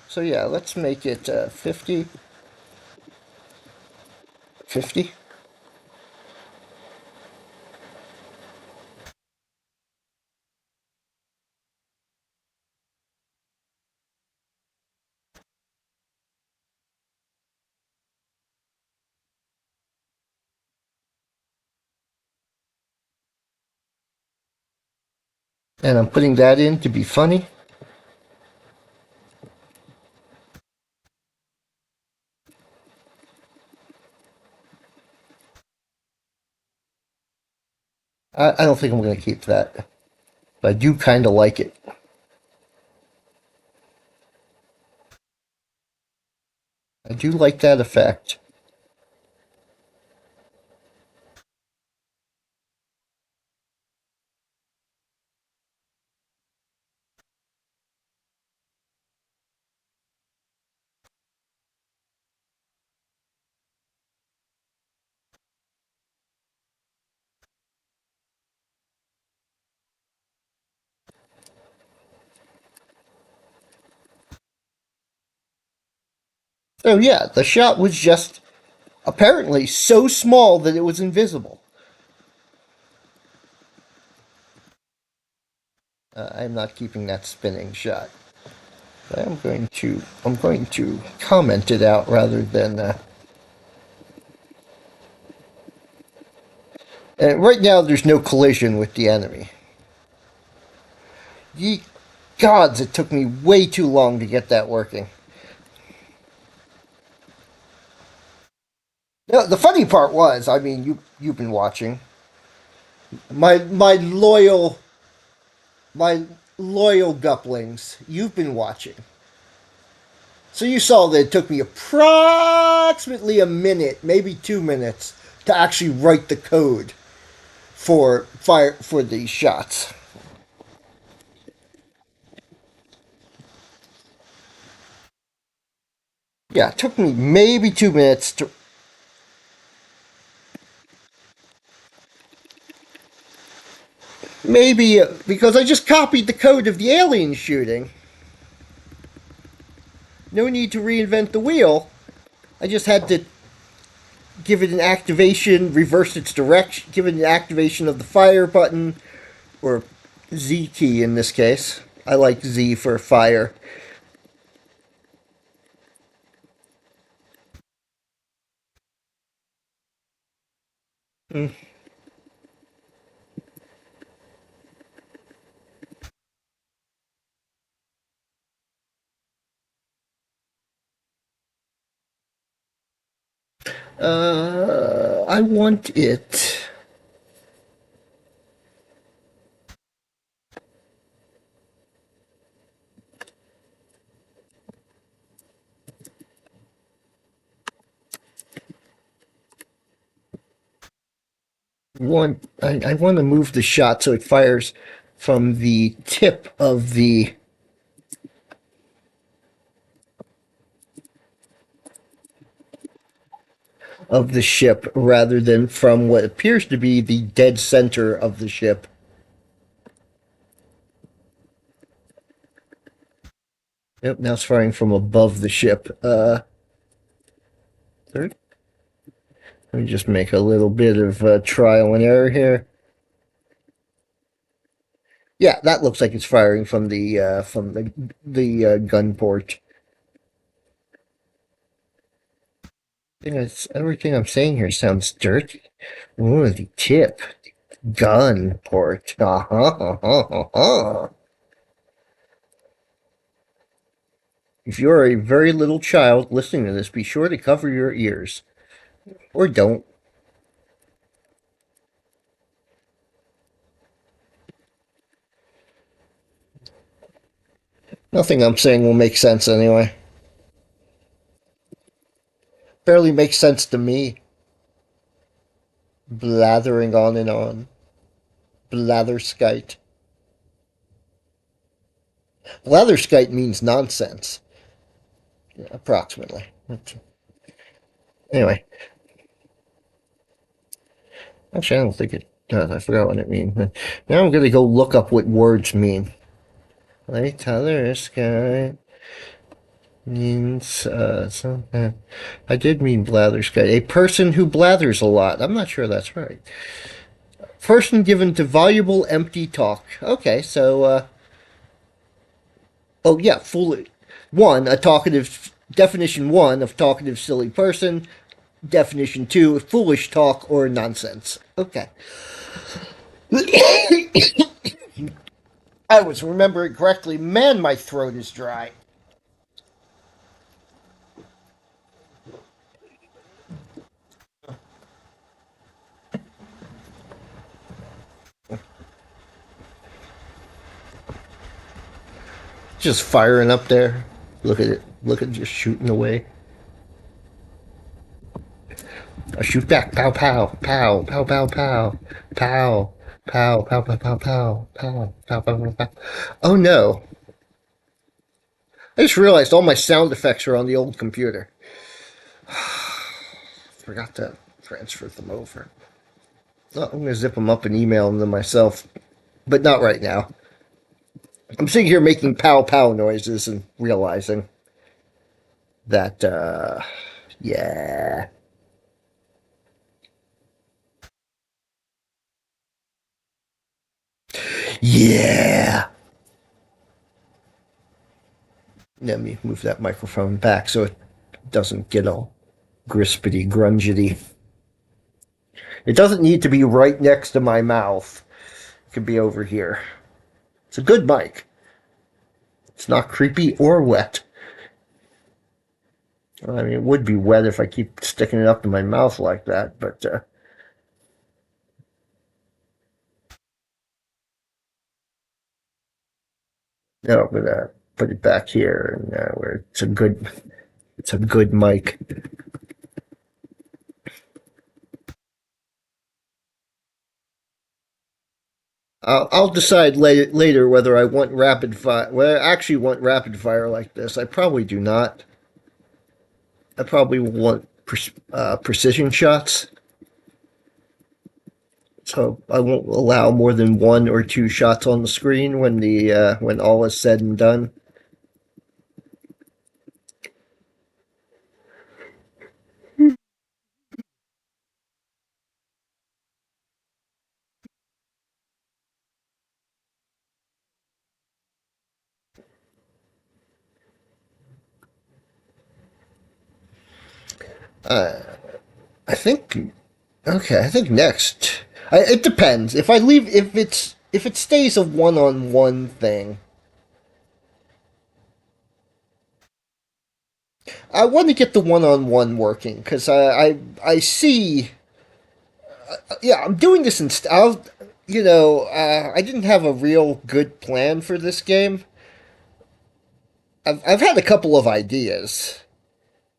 so yeah, let's make it 50. 50. And I'm putting that in to be funny. I don't think I'm going to keep that. But I do kind of like it. I do like that effect. So yeah, the shot was just apparently so small that it was invisible. I'm not keeping that spinning shot. I'm going to comment it out rather than right now there's no collision with the enemy. Ye gods, it took me way too long to get that working. No, the funny part was, I mean, you've been watching. My loyal guplings, you've been watching. So you saw that it took me approximately a minute, maybe 2 minutes, to actually write the code for these shots. Yeah, it took me maybe 2 minutes to maybe because I just copied the code of the alien shooting. No need to reinvent the wheel. I just had to give it an activation, reverse its direction, give it an activation of the fire button, or Z key in this case. I like Z for fire. I want it. I want to move the shot so it fires from the tip of the ship rather than from what appears to be the dead center of the ship. Yep, now it's firing from above the ship. Third. Let me just make a little bit of trial and error here. Yeah, that looks like it's firing from the gun port. Everything I'm saying here sounds dirty. Ooh, the tip, gun port. If you're a very little child listening to this, be sure to cover your ears. Or don't. Nothing I'm saying will make sense anyway. Barely makes sense to me. Blathering on and on. Blatherskite. Blatherskite means nonsense, approximately. Anyway, actually, I don't think it does. I forgot what it means. Now I'm going to go look up what words mean. Blatherskite means something. I did mean blatherskite. A person who blathers a lot. I'm not sure that's right. Person given to voluble, empty talk. Okay, so oh yeah, foolish. One, a talkative. Definition one of talkative, silly person. Definition two, foolish talk or nonsense. Okay. I was remembering correctly. Man, my throat is dry. Just firing up there. Look at it. Look at it just shooting away. I shoot back. Pow, pow, pow, pow, pow, pow, pow, pow, pow, pow, pow, pow, pow, pow, pow, pow. Oh no. I just realized all my sound effects are on the old computer. Forgot to transfer them over. Oh, I'm going to zip them up and email them to myself, but not right now. I'm sitting here making pow pow noises and realizing that, yeah. Yeah. Let me move that microphone back so it doesn't get all grispity grungety. It doesn't need to be right next to my mouth. It could be over here. It's a good mic. It's not creepy or wet. I mean, it would be wet if I keep sticking it up to my mouth like that, but no, I'm gonna put it back here and where it's a good mic. I'll decide later whether I want rapid fire. Whether I actually want rapid fire like this. I probably do not. I probably want precision shots. So I won't allow more than one or two shots on the screen when all is said and done. I think okay. I think next. It depends. If I leave, if it stays a one-on-one thing, I want to get the one-on-one working because I see. Yeah, I'm doing this in. I'll, I didn't have a real good plan for this game. I've had a couple of ideas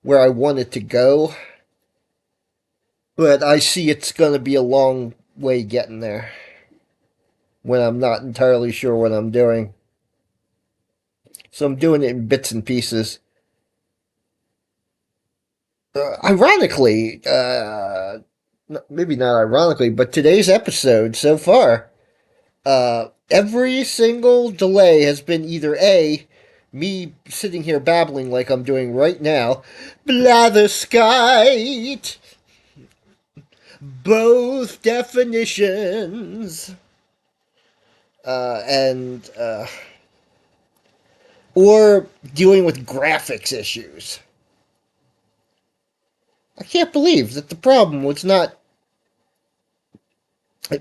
where I want it to go, but I see it's going to be a long way getting there when I'm not entirely sure what I'm doing. So I'm doing it in bits and pieces. Ironically, maybe not ironically, but today's episode so far, every single delay has been either A, me sitting here babbling like I'm doing right now, blatherskite, both definitions, and or dealing with graphics issues. I can't believe that the problem was not.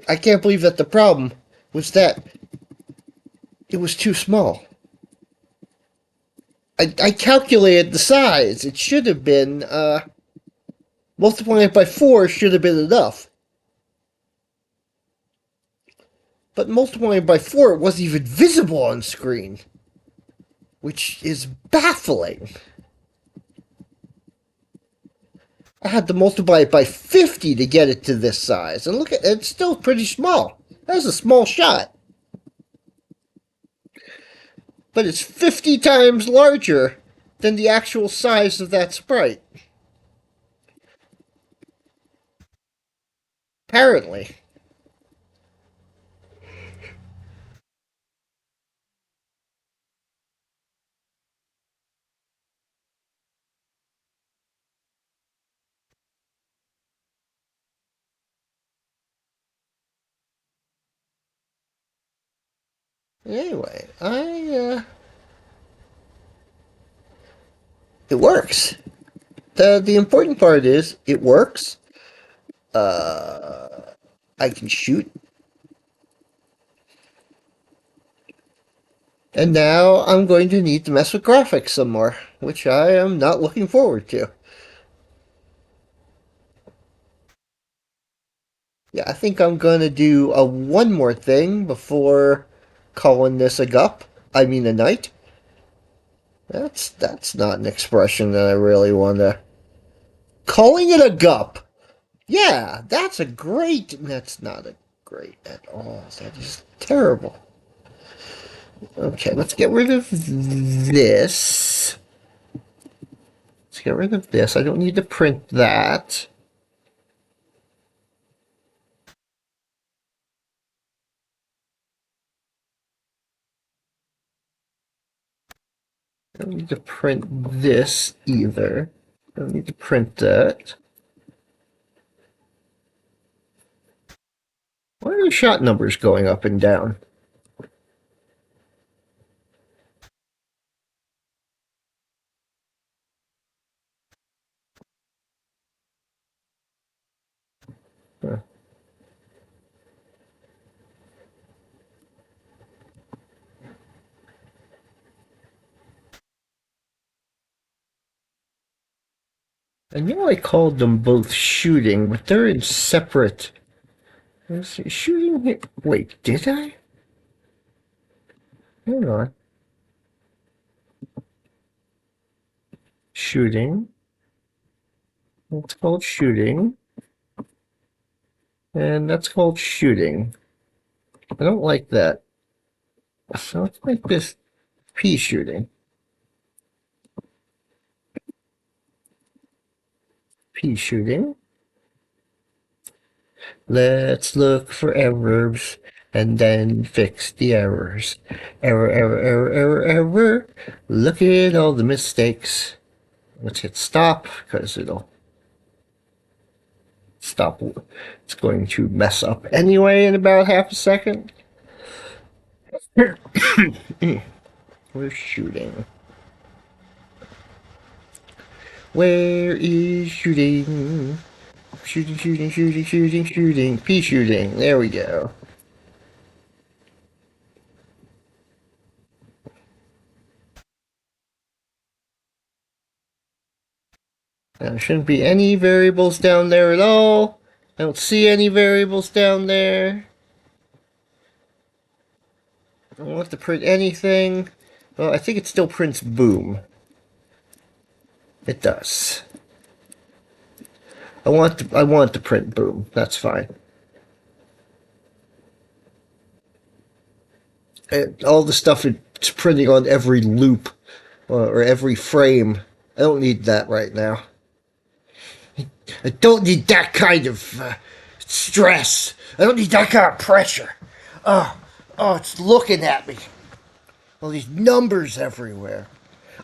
I can't believe that the problem was that it was too small. I calculated the size. It should have been, multiplying it by 4 should have been enough. But multiplying it by 4, it wasn't even visible on screen, which is baffling. I had to multiply it by 50 to get it to this size. And look at it, it's still pretty small. That's a small shot. but it's 50 times larger than the actual size of that sprite. Apparently. Anyway, it works. The important part is it works. Uh, I can shoot, and now I'm going to need to mess with graphics some more, which I am not looking forward to. Yeah, I think I'm going to do a one more thing before calling this a gup. I mean a night. That's not an expression that I really want to. Calling it a gup. Yeah, that's a great. That's not a great at all. That is terrible. Okay, let's get rid of this. Let's get rid of this. I don't need to print that. I don't need to print this either. I don't need to print that. Why are the shot numbers going up and down? Huh. I know I called them both shooting, but they're in separate. Let's see, shooting here. Wait, did I? Hang on. Shooting. That's called shooting. And that's called shooting. I don't like that. So let's make this pea shooting. Pea shooting. Let's look for errors and then fix the errors. Error, error, error, error, error. Look at all the mistakes. Let's hit stop because it'll stop. It's going to mess up anyway in about half a second. We're shooting. Where is shooting? Shooting, shooting, shooting, shooting, shooting. Pea shooting. There we go. There shouldn't be any variables down there at all. I don't see any variables down there. I don't have to print anything. Well, I think it still prints boom. It does. I want to print boom. That's fine. All the stuff it's printing on every loop or every frame. I don't need that right now. I don't need that kind of stress. I don't need that kind of pressure. Oh, oh, it's looking at me. All these numbers everywhere.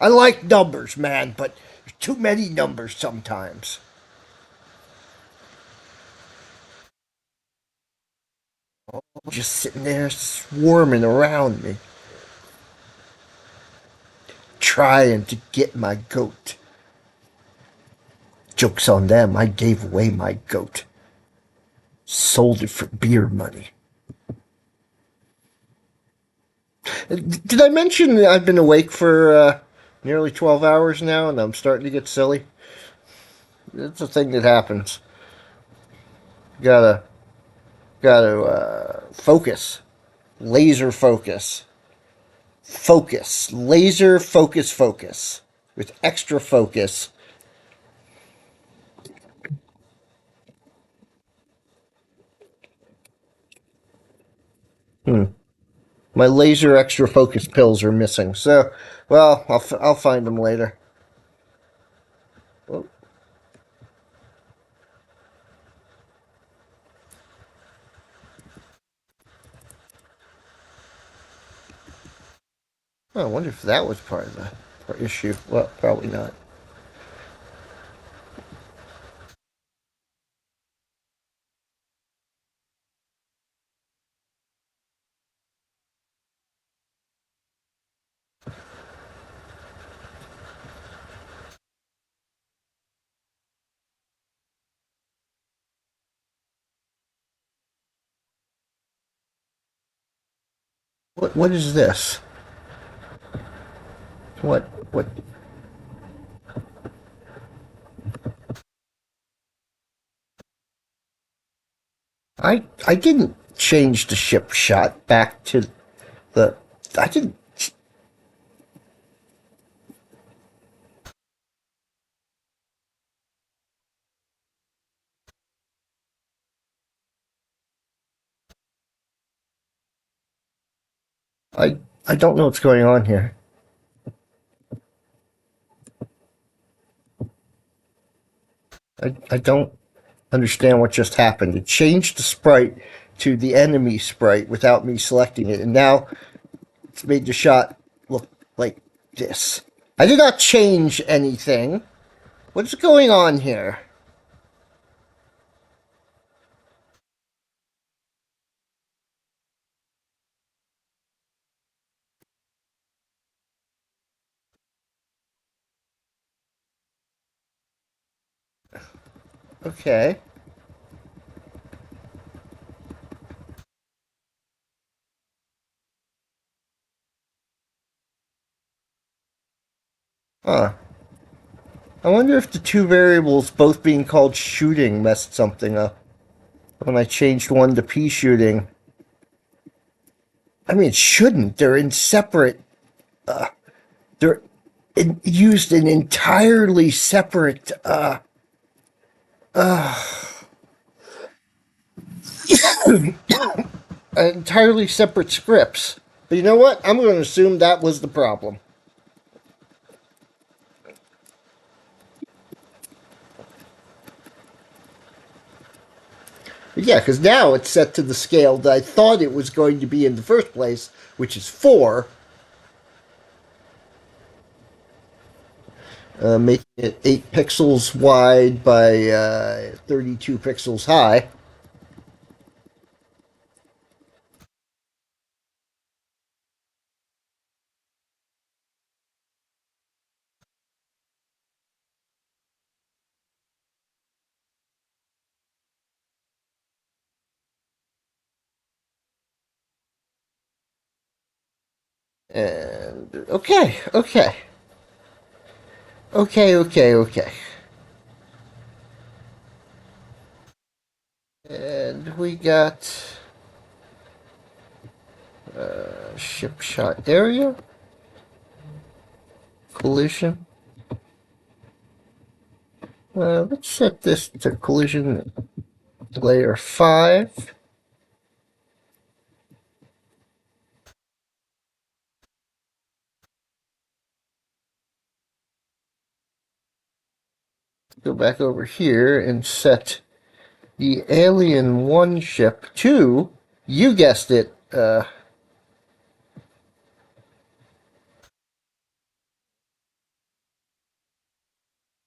I like numbers, man, but there's too many numbers sometimes. Just sitting there swarming around me, trying to get my goat. Joke's on them, I gave away my goat. Sold it for beer money. Did I mention that I've been awake for nearly 12 hours now and I'm starting to get silly? It's a thing that happens. Gotta, gotta focus. Laser focus. Focus. Laser focus focus. With extra focus. Hmm. My laser extra focus pills are missing. So, well, I'll find them later. Oh, I wonder if that was part of the issue. Well, probably not. What is this? What? I didn't change the ship shot back to the. I didn't. I I don't know what's going on here. I don't understand what just happened. It changed the sprite to the enemy sprite without me selecting it, and now it's made the shot look like this. I did not change anything. What's going on here? Okay. Huh. I wonder if the two variables both being called shooting messed something up. When I changed one to P shooting. I mean, it shouldn't. They're in separate. They're used in entirely separate. Entirely separate scripts. But you know what? I'm going to assume that was the problem. Yeah, because now it's set to the scale that I thought it was going to be in the first place, which is 4, making it 8 pixels wide by 32 pixels high. And okay. And we got ship shot area, collision. Let's set this to collision layer 5. Go back over here and set the Alien 1 ship to, you guessed it, doesn't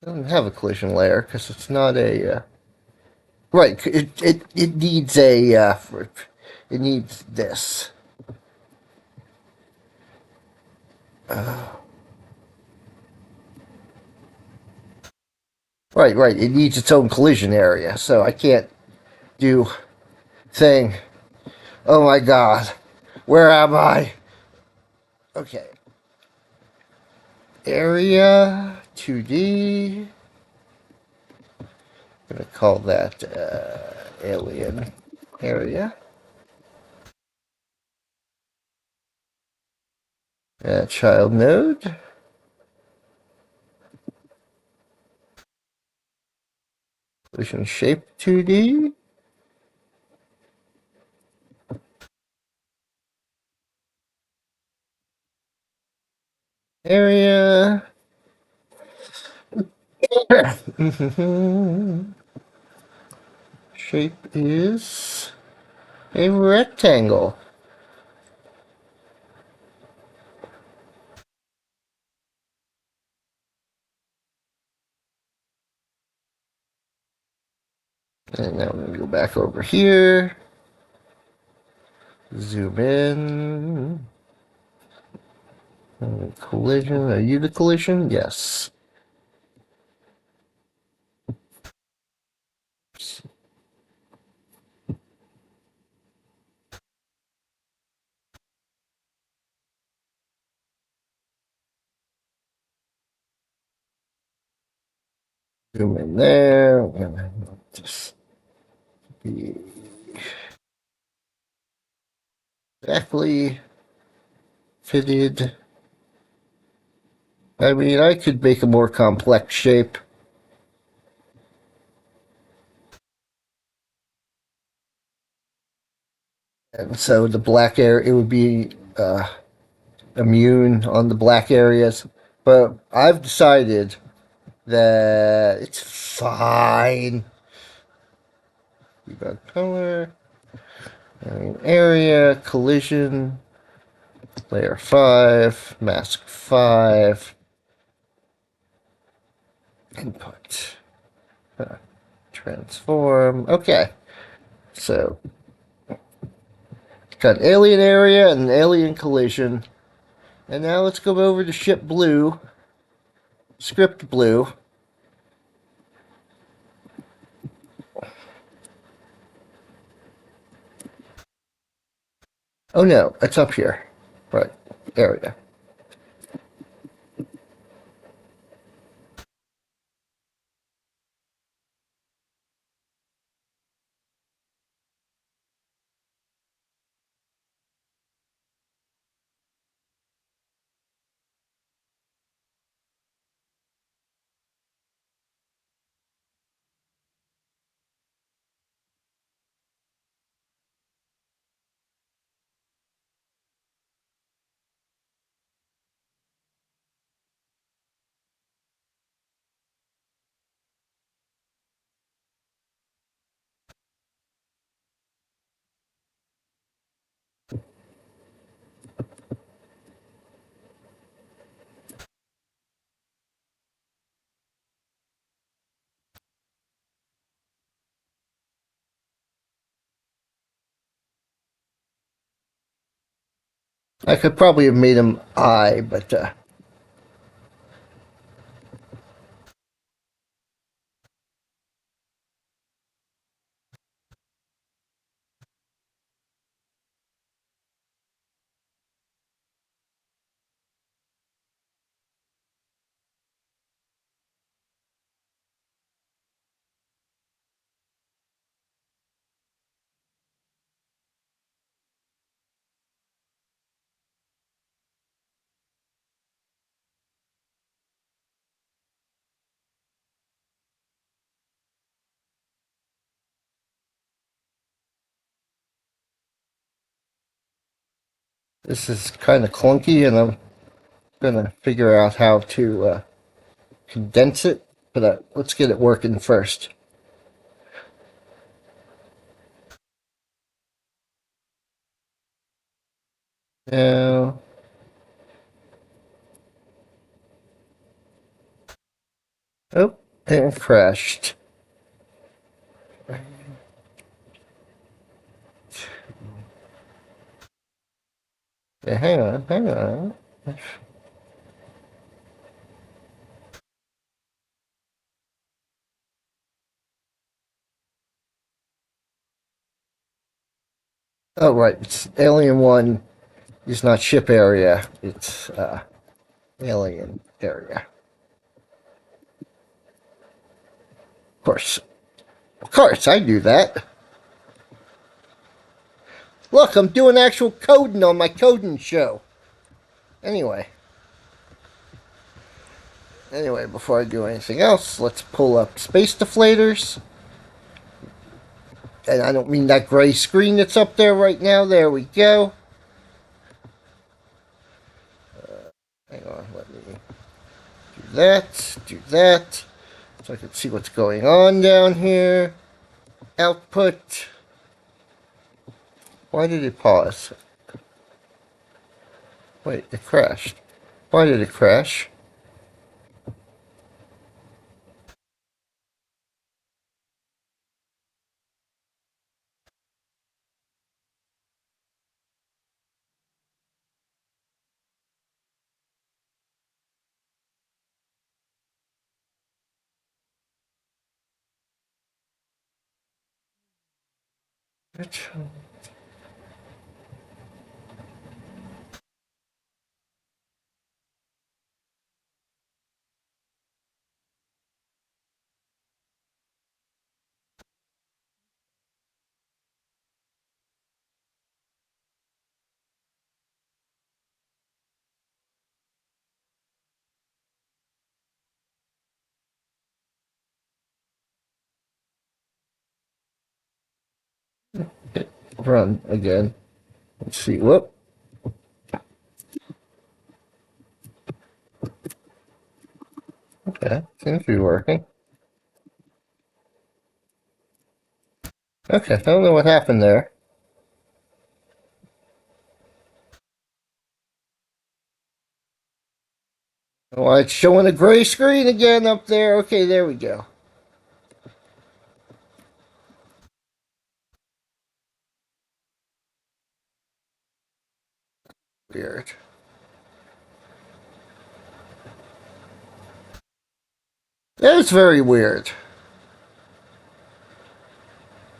have a collision layer because it's not a, right, it needs a, it needs this. Right, it needs its own collision area, so I can't do thing. Oh my god, where am I? Okay, area 2D. I'm gonna call that alien area. Child node. Collision shape 2D. area. Shape is a rectangle. And now I'm going to go back over here. Zoom in. Collision. Are you the collision? Yes. Zoom in there. And just be exactly fitted. I mean, I could make a more complex shape. And so the black area, it would be immune on the black areas. But I've decided that it's fine. Debug color, area, collision, layer 5, mask 5, input, transform. Okay, so got alien area and alien collision. And now let's go over to ship blue, script blue. Oh no, it's up here. Right, area. I could probably have made him I, but this is kind of clunky, and I'm gonna figure out how to condense it. But let's get it working first. Now, oh, and it crashed. Okay, hang on, hang on. Oh, right. It's Alien 1 is not ship area. It's alien area. Of course. Of course, I do that. Look, I'm doing actual coding on my coding show. Anyway. Anyway, before I do anything else, let's pull up Space Deflators. And I don't mean that gray screen that's up there right now. There we go. Hang on, let me do that, so I can see what's going on down here. Output. Why did it pause? Wait, it crashed. Why did it crash? Hit run again. Let's see. Whoop. Okay, seems to be working. Okay, I don't know what happened there. Oh, it's showing a gray screen again up there. Okay, there we go. Weird. That is very weird.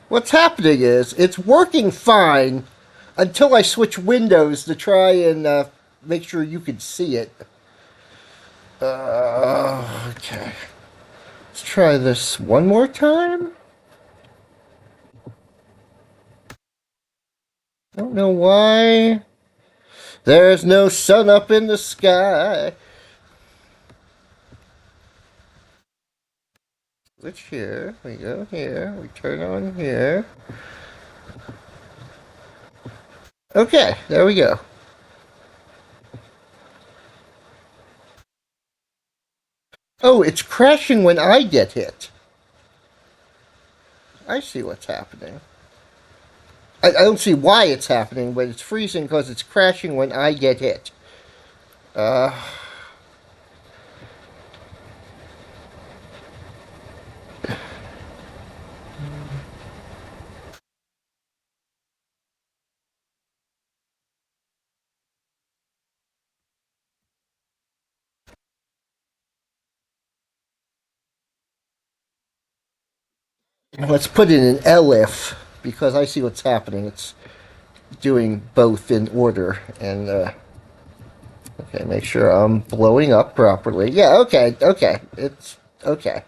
What's happening is it's working fine until I switch windows to try and make sure you can see it. Okay. Let's try this one more time. Don't know why. There's no sun up in the sky. Switch here. We go here. We turn on here. Okay, there we go. Oh, it's crashing when I get hit. I see what's happening. I don't see why it's happening, but it's freezing because it's crashing when I get hit. Uh, let's put in an elif because I see what's happening. It's doing both in order. And, okay, make sure I'm blowing up properly. Yeah, okay, okay. It's okay.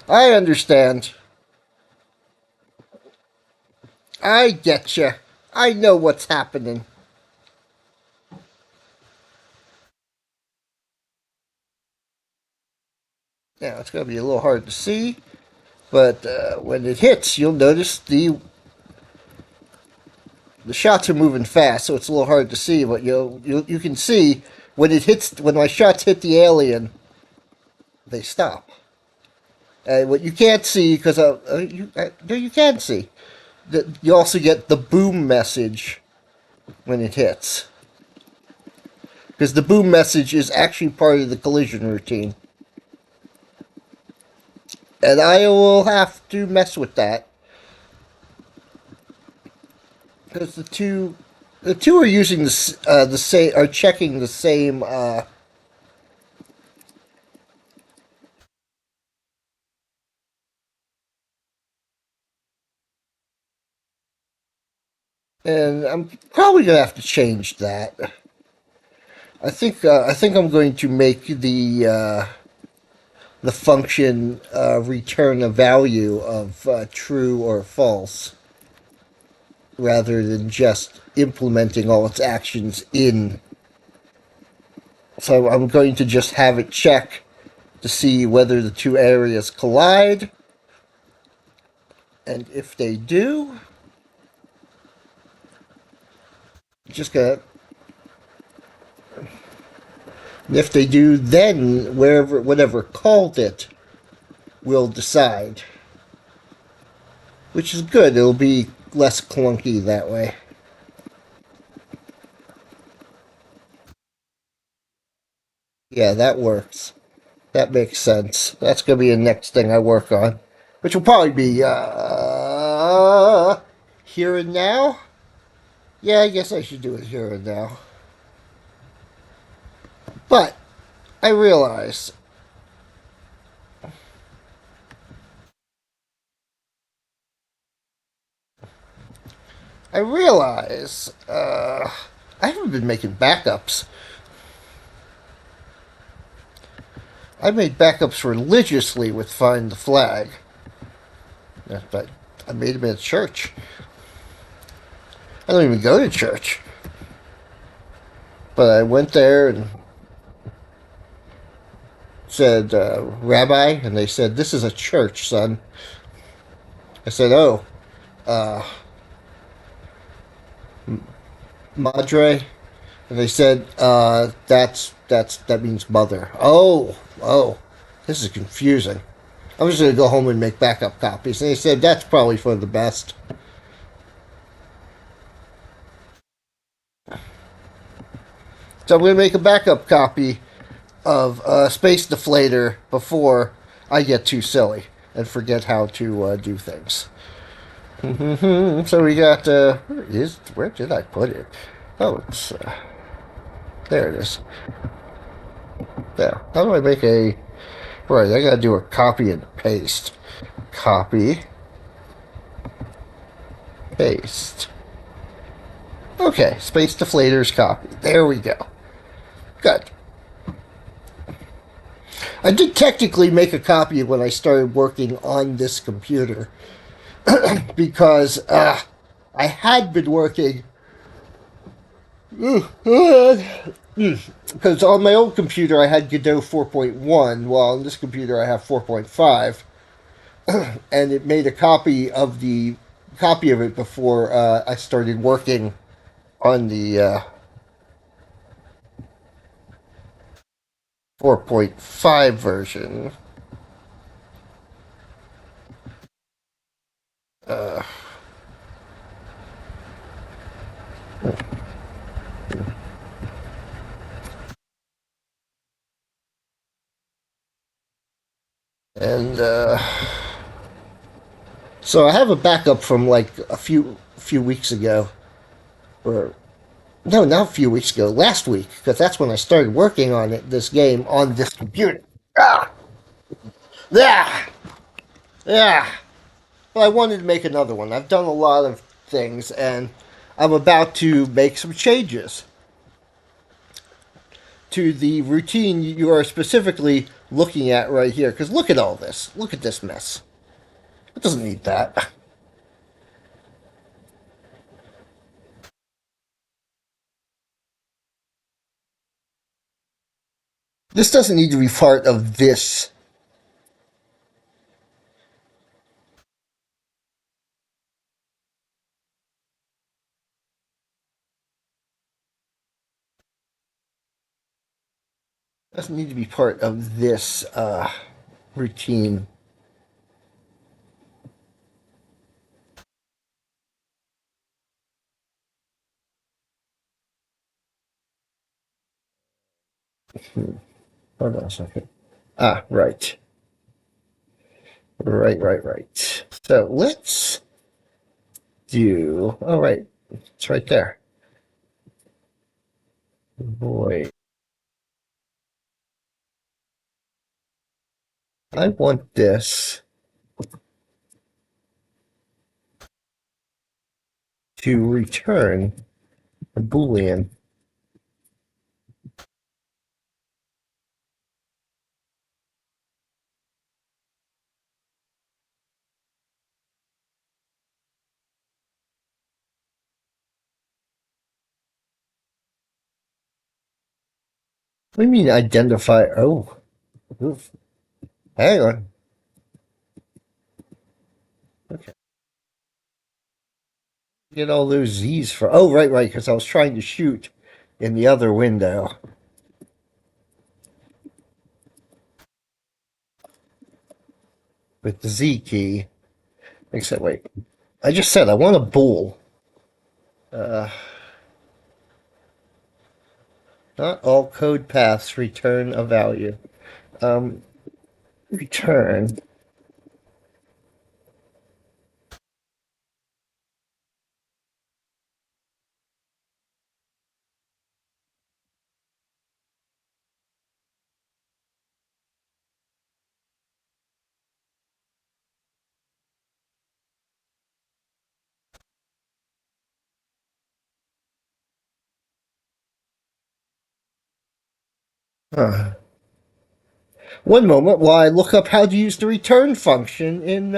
I understand. I get you. I know what's happening. Now, it's going to be a little hard to see, but when it hits, you'll notice the shots are moving fast, so it's a little hard to see. But you can see when it hits when my shots hit the alien, they stop. And what you can't see because no, you can see that you also get the boom message when it hits because the boom message is actually part of the collision routine, and I will have to mess with that because the two are using the same are checking the same and I'm probably gonna have to change that. I think I'm going to make the function return a value of true or false rather than just implementing all its actions in. So I'm going to just have it check to see whether the two areas collide, and if they do, just gonna And if they do, then whatever called it will decide, which is good. It'll be less clunky that way. Yeah, that works. That makes sense. That's going to be the next thing I work on, which will probably be here and now. Yeah, I guess I should do it here and now. But I realize I haven't been making backups. I made backups religiously with Find the Flag. But I made them at church. I don't even go to church. But I went there and said, Rabbi, and they said, "This is a church, son." I said, "Oh, uh, Madre," and they said, that means mother." Oh, this is confusing. I'm just gonna go home and make backup copies. And they said that's probably for the best. So I'm gonna make a backup copy of Space Deflator before I get too silly and forget how to do things. So we got where did I put it? Oh, it's there. It is. There. How do I make a? Right, I gotta do a copy and paste. Copy, paste. Okay, Space Deflator's copy. There we go. Good. I did technically make a copy when I started working on this computer because I had been working because on my old computer I had Godot 4.1, while on this computer I have 4.5, and it made a copy of it before I started working on the 4.5 version. Uh, and So I have a backup from like a few weeks ago, or no, not a few weeks ago, last week, because that's when I started working on this game on this computer. Ah, yeah, yeah. But I wanted to make another one. I've done a lot of things, and I'm about to make some changes to the routine you are specifically looking at right here. Because look at all this. Look at this mess. It doesn't need that. This doesn't need to be part of this. Doesn't need to be part of this routine. Hold on a second. Right. Right. So let's do. Oh, right. It's right there. Boy, I want this to return a Boolean. What do you mean identify? Oh, oof. Hang on. Okay. Get all those Z's for. Oh, right. Because I was trying to shoot in the other window. with the Z key. Except, wait, I just said I want a bool. Uh, Not all code paths return a value. Um, Return. Uh, One moment while I look up how to use the return function in.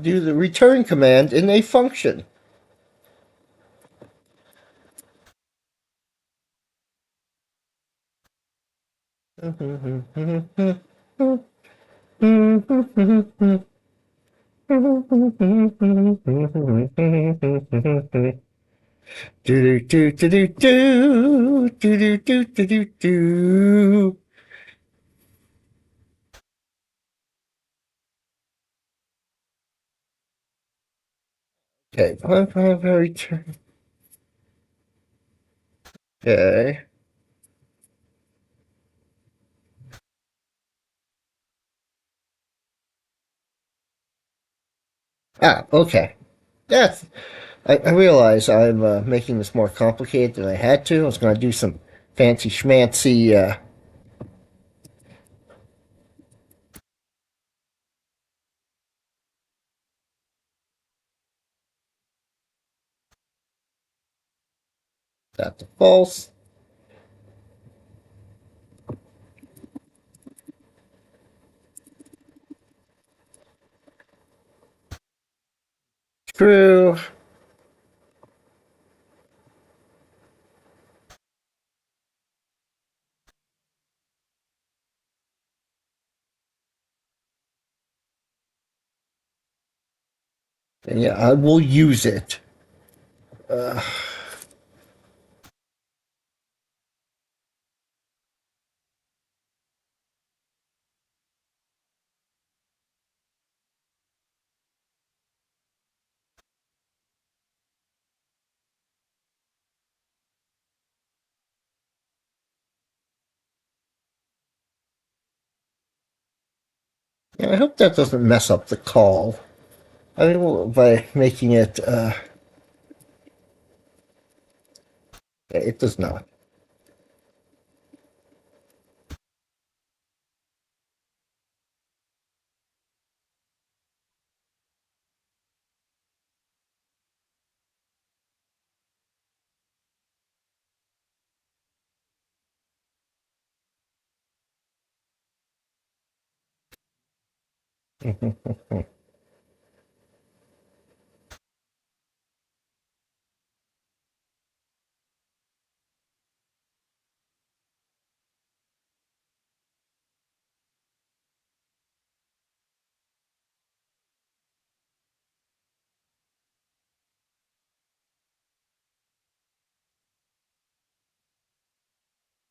Do the return command in a function. Do do do do do do do do do do do. Okay, return. Okay. Okay. That's. I realize I'm making this more complicated than I had to. I was going to do some fancy schmancy. That to false. True. And yeah, I will use it. Uh, yeah, I hope that doesn't mess up the call. I mean, well, by making it. It does not.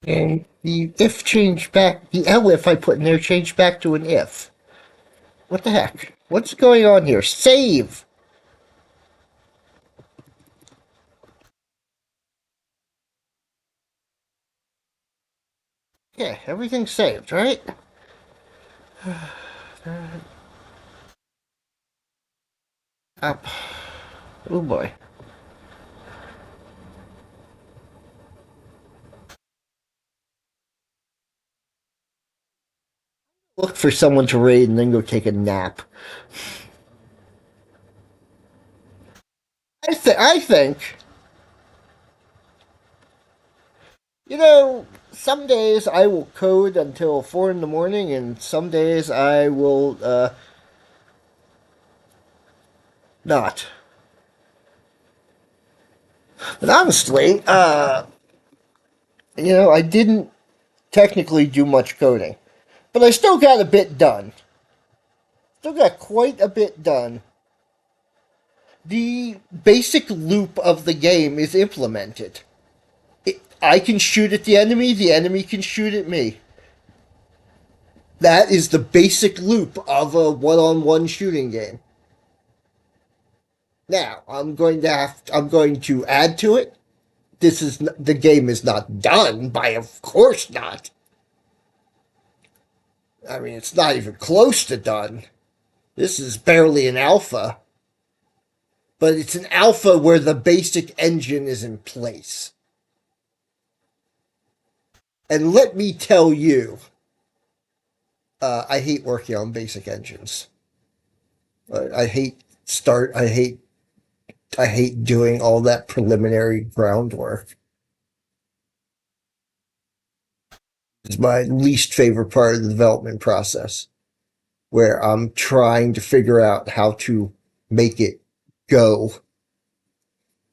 And the if changed back, the elif I put in there changed back to an if. What the heck? What's going on here? Save! Yeah, everything's saved, right? Up. Oh boy. Look for someone to raid and then go take a nap. I think, some days I will code until 4 in the morning, and some days I will, not. But honestly, I didn't technically do much coding. But I still got a bit done. Still got quite a bit done. the basic loop of the game is implemented. I can shoot at the enemy can shoot at me. That is the basic loop of a one-on-one shooting game. Now, I'm going to add to it. The game is not done by, of course not. I mean, it's not even close to done. This is barely an alpha, but it's an alpha where the basic engine is in place. And let me tell you, I hate working on basic engines. I hate start. I hate doing all that preliminary groundwork. It's my least favorite part of the development process, where I'm trying to figure out how to make it go.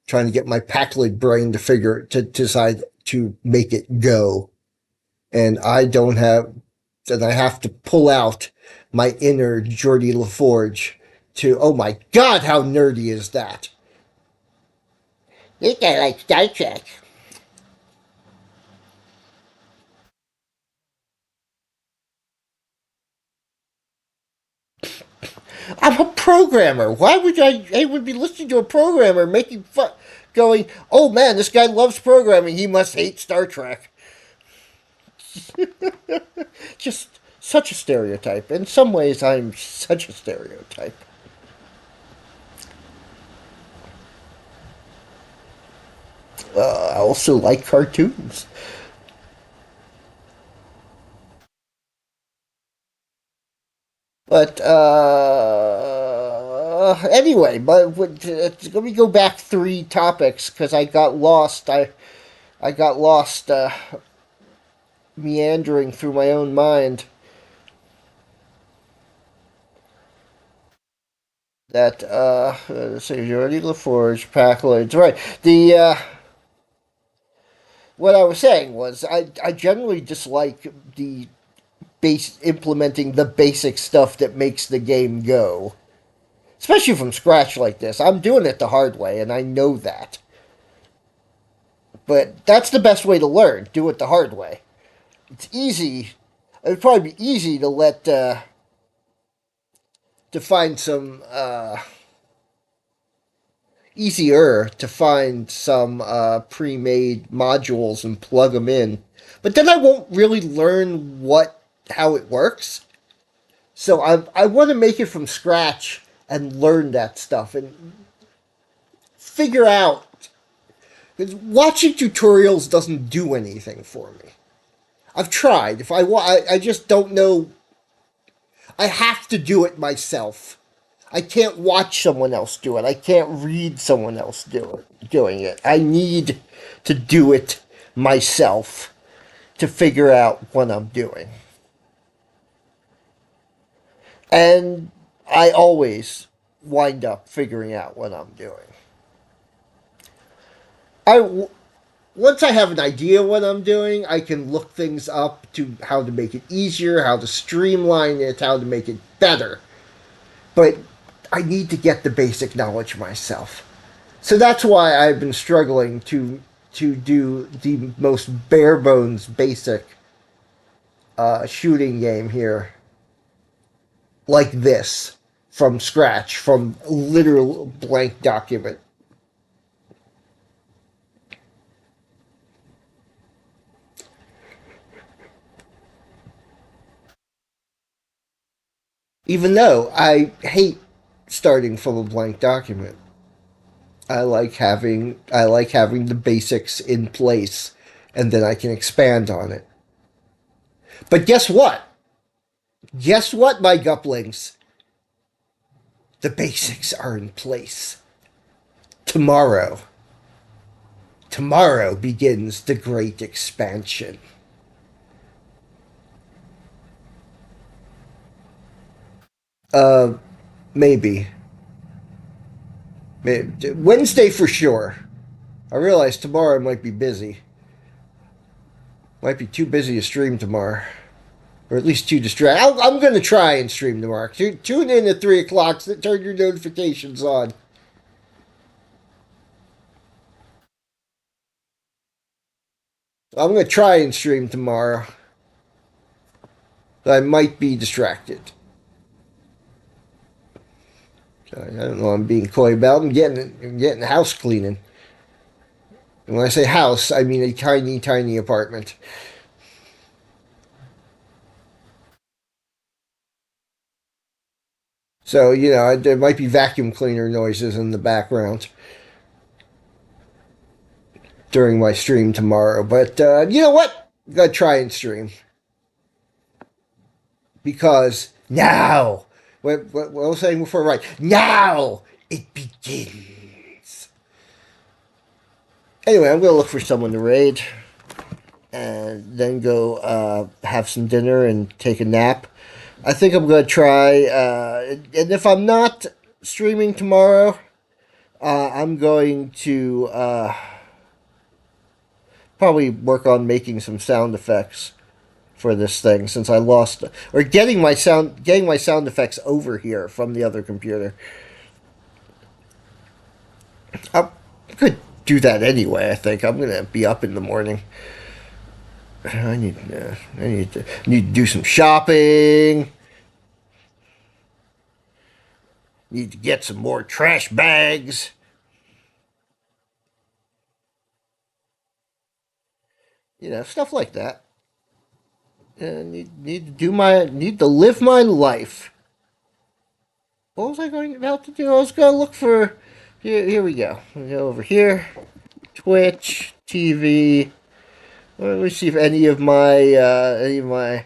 Trying to get my Packlet brain to decide to make it go. And I don't have, and I have to pull out my inner Geordi LaForge to, oh my god, how nerdy is that? This guy likes Star Trek. I'm a programmer. Why would I would be listening to a programmer making fun, going, oh man, this guy loves programming. He must hate Star Trek. Just such a stereotype. In some ways, I'm such a stereotype. I also like cartoons. But anyway, but let me go back three topics because I got lost. I got lost meandering through my own mind. That so Jordy LaForge, Packloids, right? The what I was saying was I generally dislike the base implementing the basic stuff that makes the game go, especially from scratch like this. I'm doing it the hard way, and I know that. But that's the best way to learn. Do it the hard way. It's easy. It would probably be easy to let to find some easier to find some pre-made modules and plug them in. But then I won't really learn how it works. So I want to make it from scratch and learn that stuff and figure out. Because watching tutorials doesn't do anything for me. I've tried. If I just don't know. I have to do it myself. I can't watch someone else do it. I can't read someone else doing it. I need to do it myself to figure out what I'm doing. And I always wind up figuring out what I'm doing. I Once I have an idea what I'm doing, I can look things up to how to make it easier, how to streamline it, how to make it better. But I need to get the basic knowledge myself. So that's why I've been struggling to do the most bare bones basic shooting game here, like this, from scratch, from literal blank document. Even though I hate starting from a blank document. I like having the basics in place and then I can expand on it. But guess what? Guess what, my guplings? The basics are in place. Tomorrow. Tomorrow begins the great expansion. Uh, maybe. Wednesday for sure. I realize tomorrow I might be busy. Might be too busy to stream tomorrow. Or at least too distracted. I'm going to try and stream tomorrow. Tune in at 3 o'clock. Turn your notifications on. I'm going to try and stream tomorrow. I might be distracted. So I don't know. I'm being coy about. I'm getting house cleaning. And when I say house, I mean a tiny, tiny apartment. So there might be vacuum cleaner noises in the background during my stream tomorrow. But you know what? I'm gonna try and stream because now, what I was saying before, right now it begins. Anyway, I'm gonna look for someone to raid and then go have some dinner and take a nap. I think I'm gonna try, and if I'm not streaming tomorrow, I'm going to probably work on making some sound effects for this thing since I lost or getting my sound effects over here from the other computer. I could do that anyway. I think I'm gonna be up in the morning. I need to do some shopping. Need to get some more trash bags. Stuff like that. Need to live my life. What was I going about to do? I was going to look for. Here we go. We go over here. Twitch TV. Let me see if any of my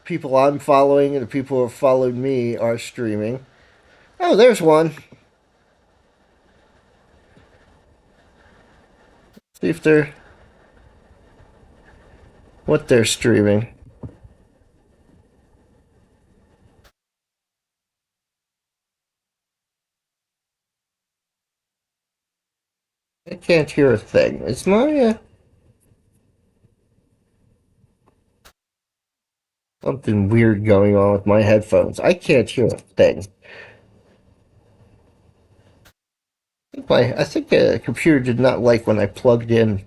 people I'm following and the people who have followed me are streaming. Oh, there's one. See if they're what they're streaming. I can't hear a thing. Is my something weird going on with my headphones? I can't hear a thing. I think the computer did not like when I plugged in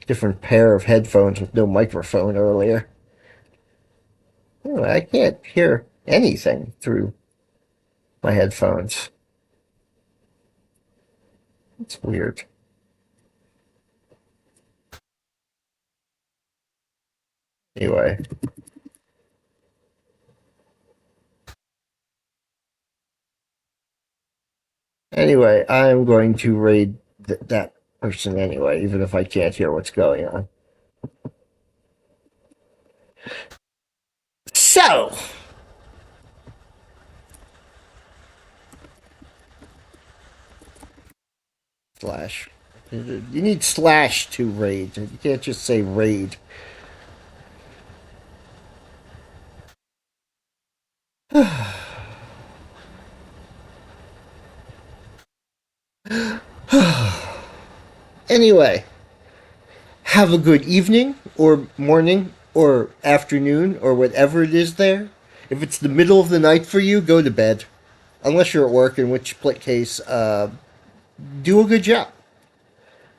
different pair of headphones with no microphone earlier. Anyway, I can't hear anything through my headphones. It's weird. Anyway, I'm going to raid that person anyway, even if I can't hear what's going on. So, slash. You need slash to raid. You can't just say raid. Anyway, have a good evening or morning or afternoon or whatever it is there. If it's the middle of the night for you, go to bed. Unless you're at work, in which case, do a good job.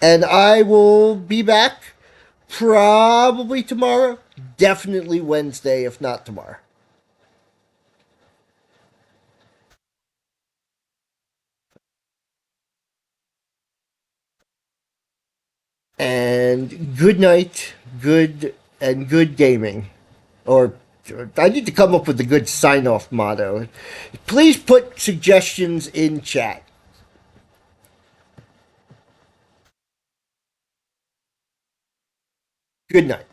And I will be back probably tomorrow, definitely Wednesday, if not tomorrow. And good night, good gaming. Or I need to come up with a good sign off motto. Please put suggestions in chat. Good night.